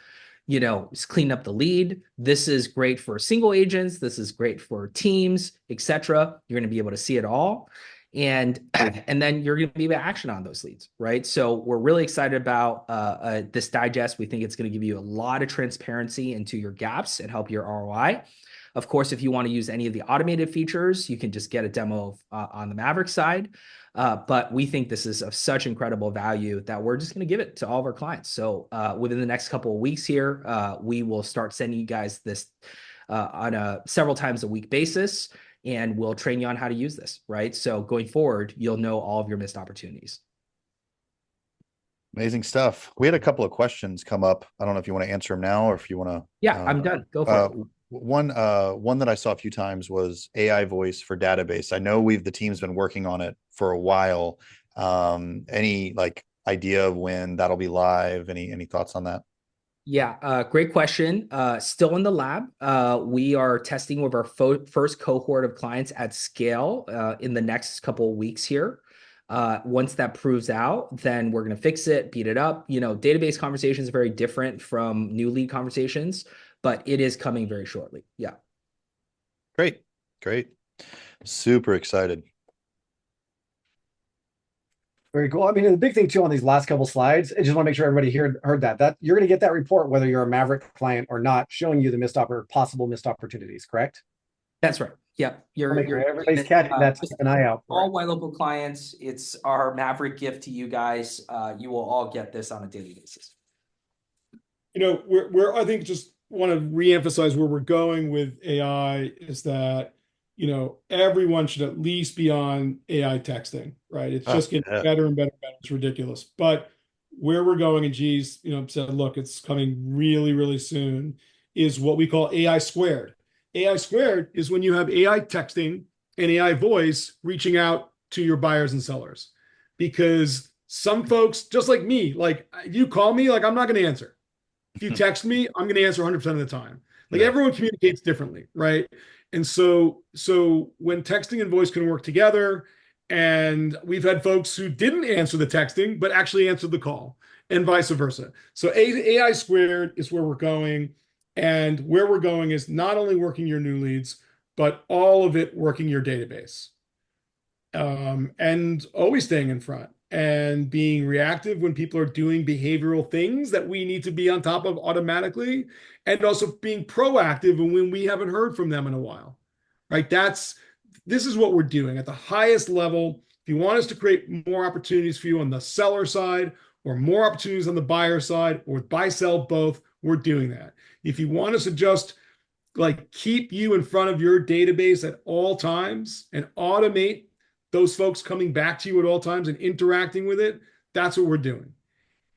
just clean up the lead. This is great for single agents. This is great for teams, etc. You're going to be able to see it all. And then you're going to be able to action on those leads, right? So we're really excited about this digest. We think it's going to give you a lot of transparency into your gaps and help your ROI. Of course, if you want to use any of the automated features, you can just get a demo on the Maverick side. But we think this is of such incredible value that we're just going to give it to all of our clients. So within the next couple of weeks here, we will start sending you guys this on a several times a week basis, and we'll train you on how to use this, right? So going forward, you'll know all of your missed opportunities. Amazing stuff. We had a couple of questions come up. I don't know if you want to answer them now or if you want to. Yeah, I'm done. Go for it. One that I saw a few times was AI voice for database. I know the team's been working on it for a while. Any idea of when that'll be live? Any thoughts on that? Yeah, great question. Still in the lab. We are testing with our first cohort of clients at scale in the next couple of weeks here. Once that proves out, then we're going to fix it, beat it up. Database conversations are very different from new lead conversations, but it is coming very shortly. Yeah. Great. Super excited. Very cool. I mean, the big thing too on these last couple slides, I just want to make sure everybody heard that you're going to get that report whether you're a Maverick client or not, showing you the possible missed opportunities. Correct? That's right. Yep. Everybody's catching that. Keep an eye out. All Ylopo clients, it's our Maverick gift to you guys. You will all get this on a daily basis. I think just want to reemphasize where we're going with AI is that everyone should at least be on AI texting, right? It's just getting better and better and better. It's ridiculous. But where we're going, and G's, said, look, it's coming really, really soon, is what we call AI squared. AI squared is when you have AI texting and AI voice reaching out to your buyers and sellers. Because some folks, just like me, if you call me, I'm not going to answer. If you text me, I'm going to answer 100% of the time. Everyone communicates differently, right? And so when texting and voice can work together, and we've had folks who didn't answer the texting, but actually answered the call, and vice versa. So AI squared is where we're going. And where we're going is not only working your new leads, but all of it working your database. And always staying in front. and being reactive when people are doing behavioral things that we need to be on top of automatically, and also being proactive when we haven't heard from them in a while, right? This is what we're doing at the highest level. If you want us to create more opportunities for you on the seller side or more opportunities on the buyer side or buy, sell both, we're doing that. If you want us to just like keep you in front of your database at all times and automate those folks coming back to you at all times and interacting with it, that's what we're doing.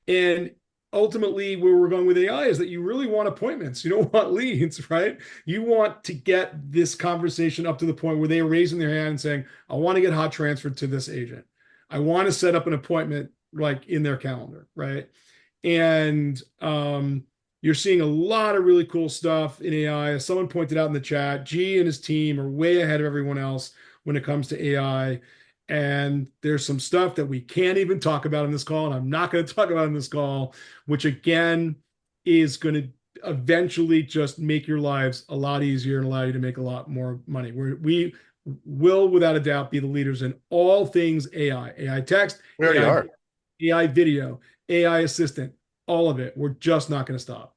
And ultimately, where we're going with AI is that you really want appointments. You don't want leads, right? You want to get this conversation up to the point where they are raising their hand and saying, I want to get hot transferred to this agent. I want to set up an appointment like in their calendar, right? And you're seeing a lot of really cool stuff in AI. As someone pointed out in the chat, G and his team are way ahead of everyone else when it comes to AI. And there's some stuff that we can't even talk about in this call, and I'm not going to talk about in this call, which again is going to eventually just make your lives a lot easier and allow you to make a lot more money. We will, without a doubt, be the leaders in all things AI, AI text, We already are. AI video, AI assistant, all of it. We're just not going to stop.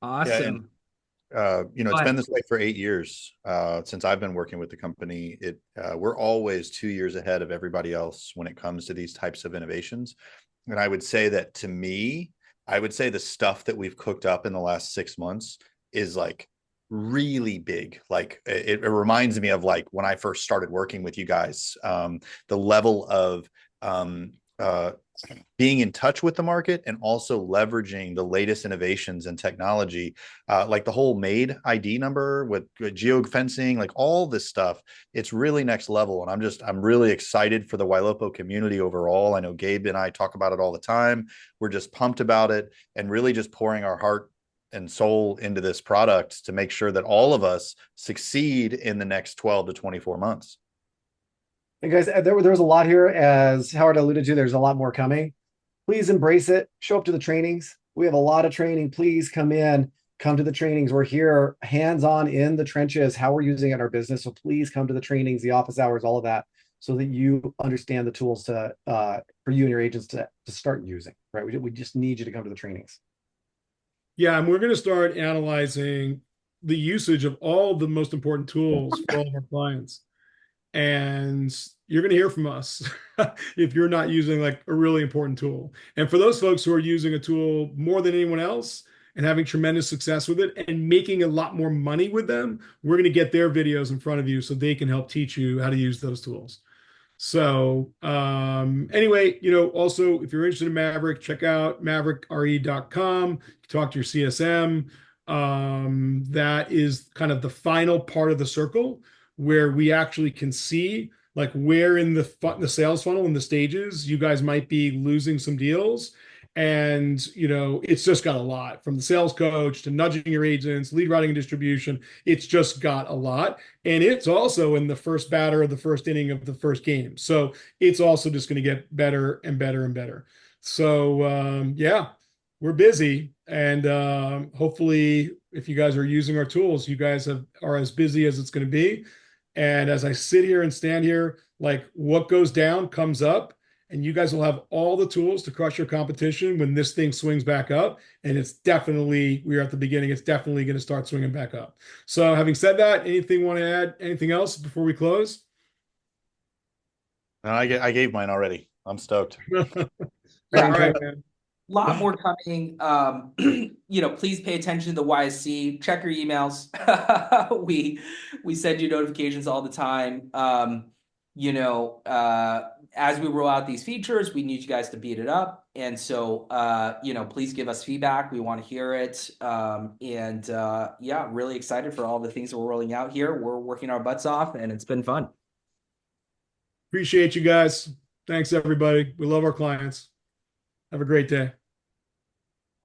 Awesome. It's been this way for 8 years since I've been working with the company. We're always 2 years ahead of everybody else when it comes to these types of innovations. And I would say that to me, I would say the stuff that we've cooked up in the last 6 months is like really big. Like it reminds me of like when I first started working with you guys, the level of being in touch with the market and also leveraging the latest innovations and technology, like the whole MAID ID number with geofencing, like all this stuff. It's really next level. And I'm really excited for the Ylopo community overall. I know Gabe and I talk about it all the time. We're just pumped about it and really just pouring our heart and soul into this product to make sure that all of us succeed in the next 12 to 24 months. And guys, there was a lot here. As Howard alluded to, there's a lot more coming. Please embrace it. Show up to the trainings. We have a lot of training. Please come to the trainings. We're here hands-on in the trenches, how we're using it in our business. So please come to the trainings, the office hours, all of that, so that you understand the tools for you and your agents to start using, right? We just need you to come to the trainings. Yeah, and we're going to start analyzing the usage of all the most important tools for all of our clients. And you're going to hear from us if you're not using like a really important tool. And for those folks who are using a tool more than anyone else and having tremendous success with it and making a lot more money with them, we're going to get their videos in front of you so they can help teach you how to use those tools. So anyway, also if you're interested in Maverick, check out maverickre.com. Talk to your CSM. That is kind of the final part of the circle where we actually can see like where in the sales funnel and the stages you guys might be losing some deals. And, it's just got a lot, from the sales coach to nudging your agents, lead writing and distribution. It's just got a lot. And it's also in the first batter of the first inning of the first game. So it's also just going to get better and better and better. So yeah, we're busy. And hopefully if you guys are using our tools, you guys are as busy as it's going to be. And as I sit here and stand here, like what goes down comes up, and you guys will have all the tools to crush your competition when this thing swings back up. And we're at the beginning, it's definitely going to start swinging back up. So having said that, anything you want to add, anything else before we close? No, I gave mine already. I'm stoked. All right, man. Lot more coming. Please pay attention to the YSC. Check your emails. we send you notifications all the time. As we roll out these features, we need you guys to beat it up. And so, please give us feedback. We want to hear it. Really excited for all the things that we're rolling out here. We're working our butts off, and it's been fun. Appreciate you guys. Thanks, everybody. We love our clients. Have a great day.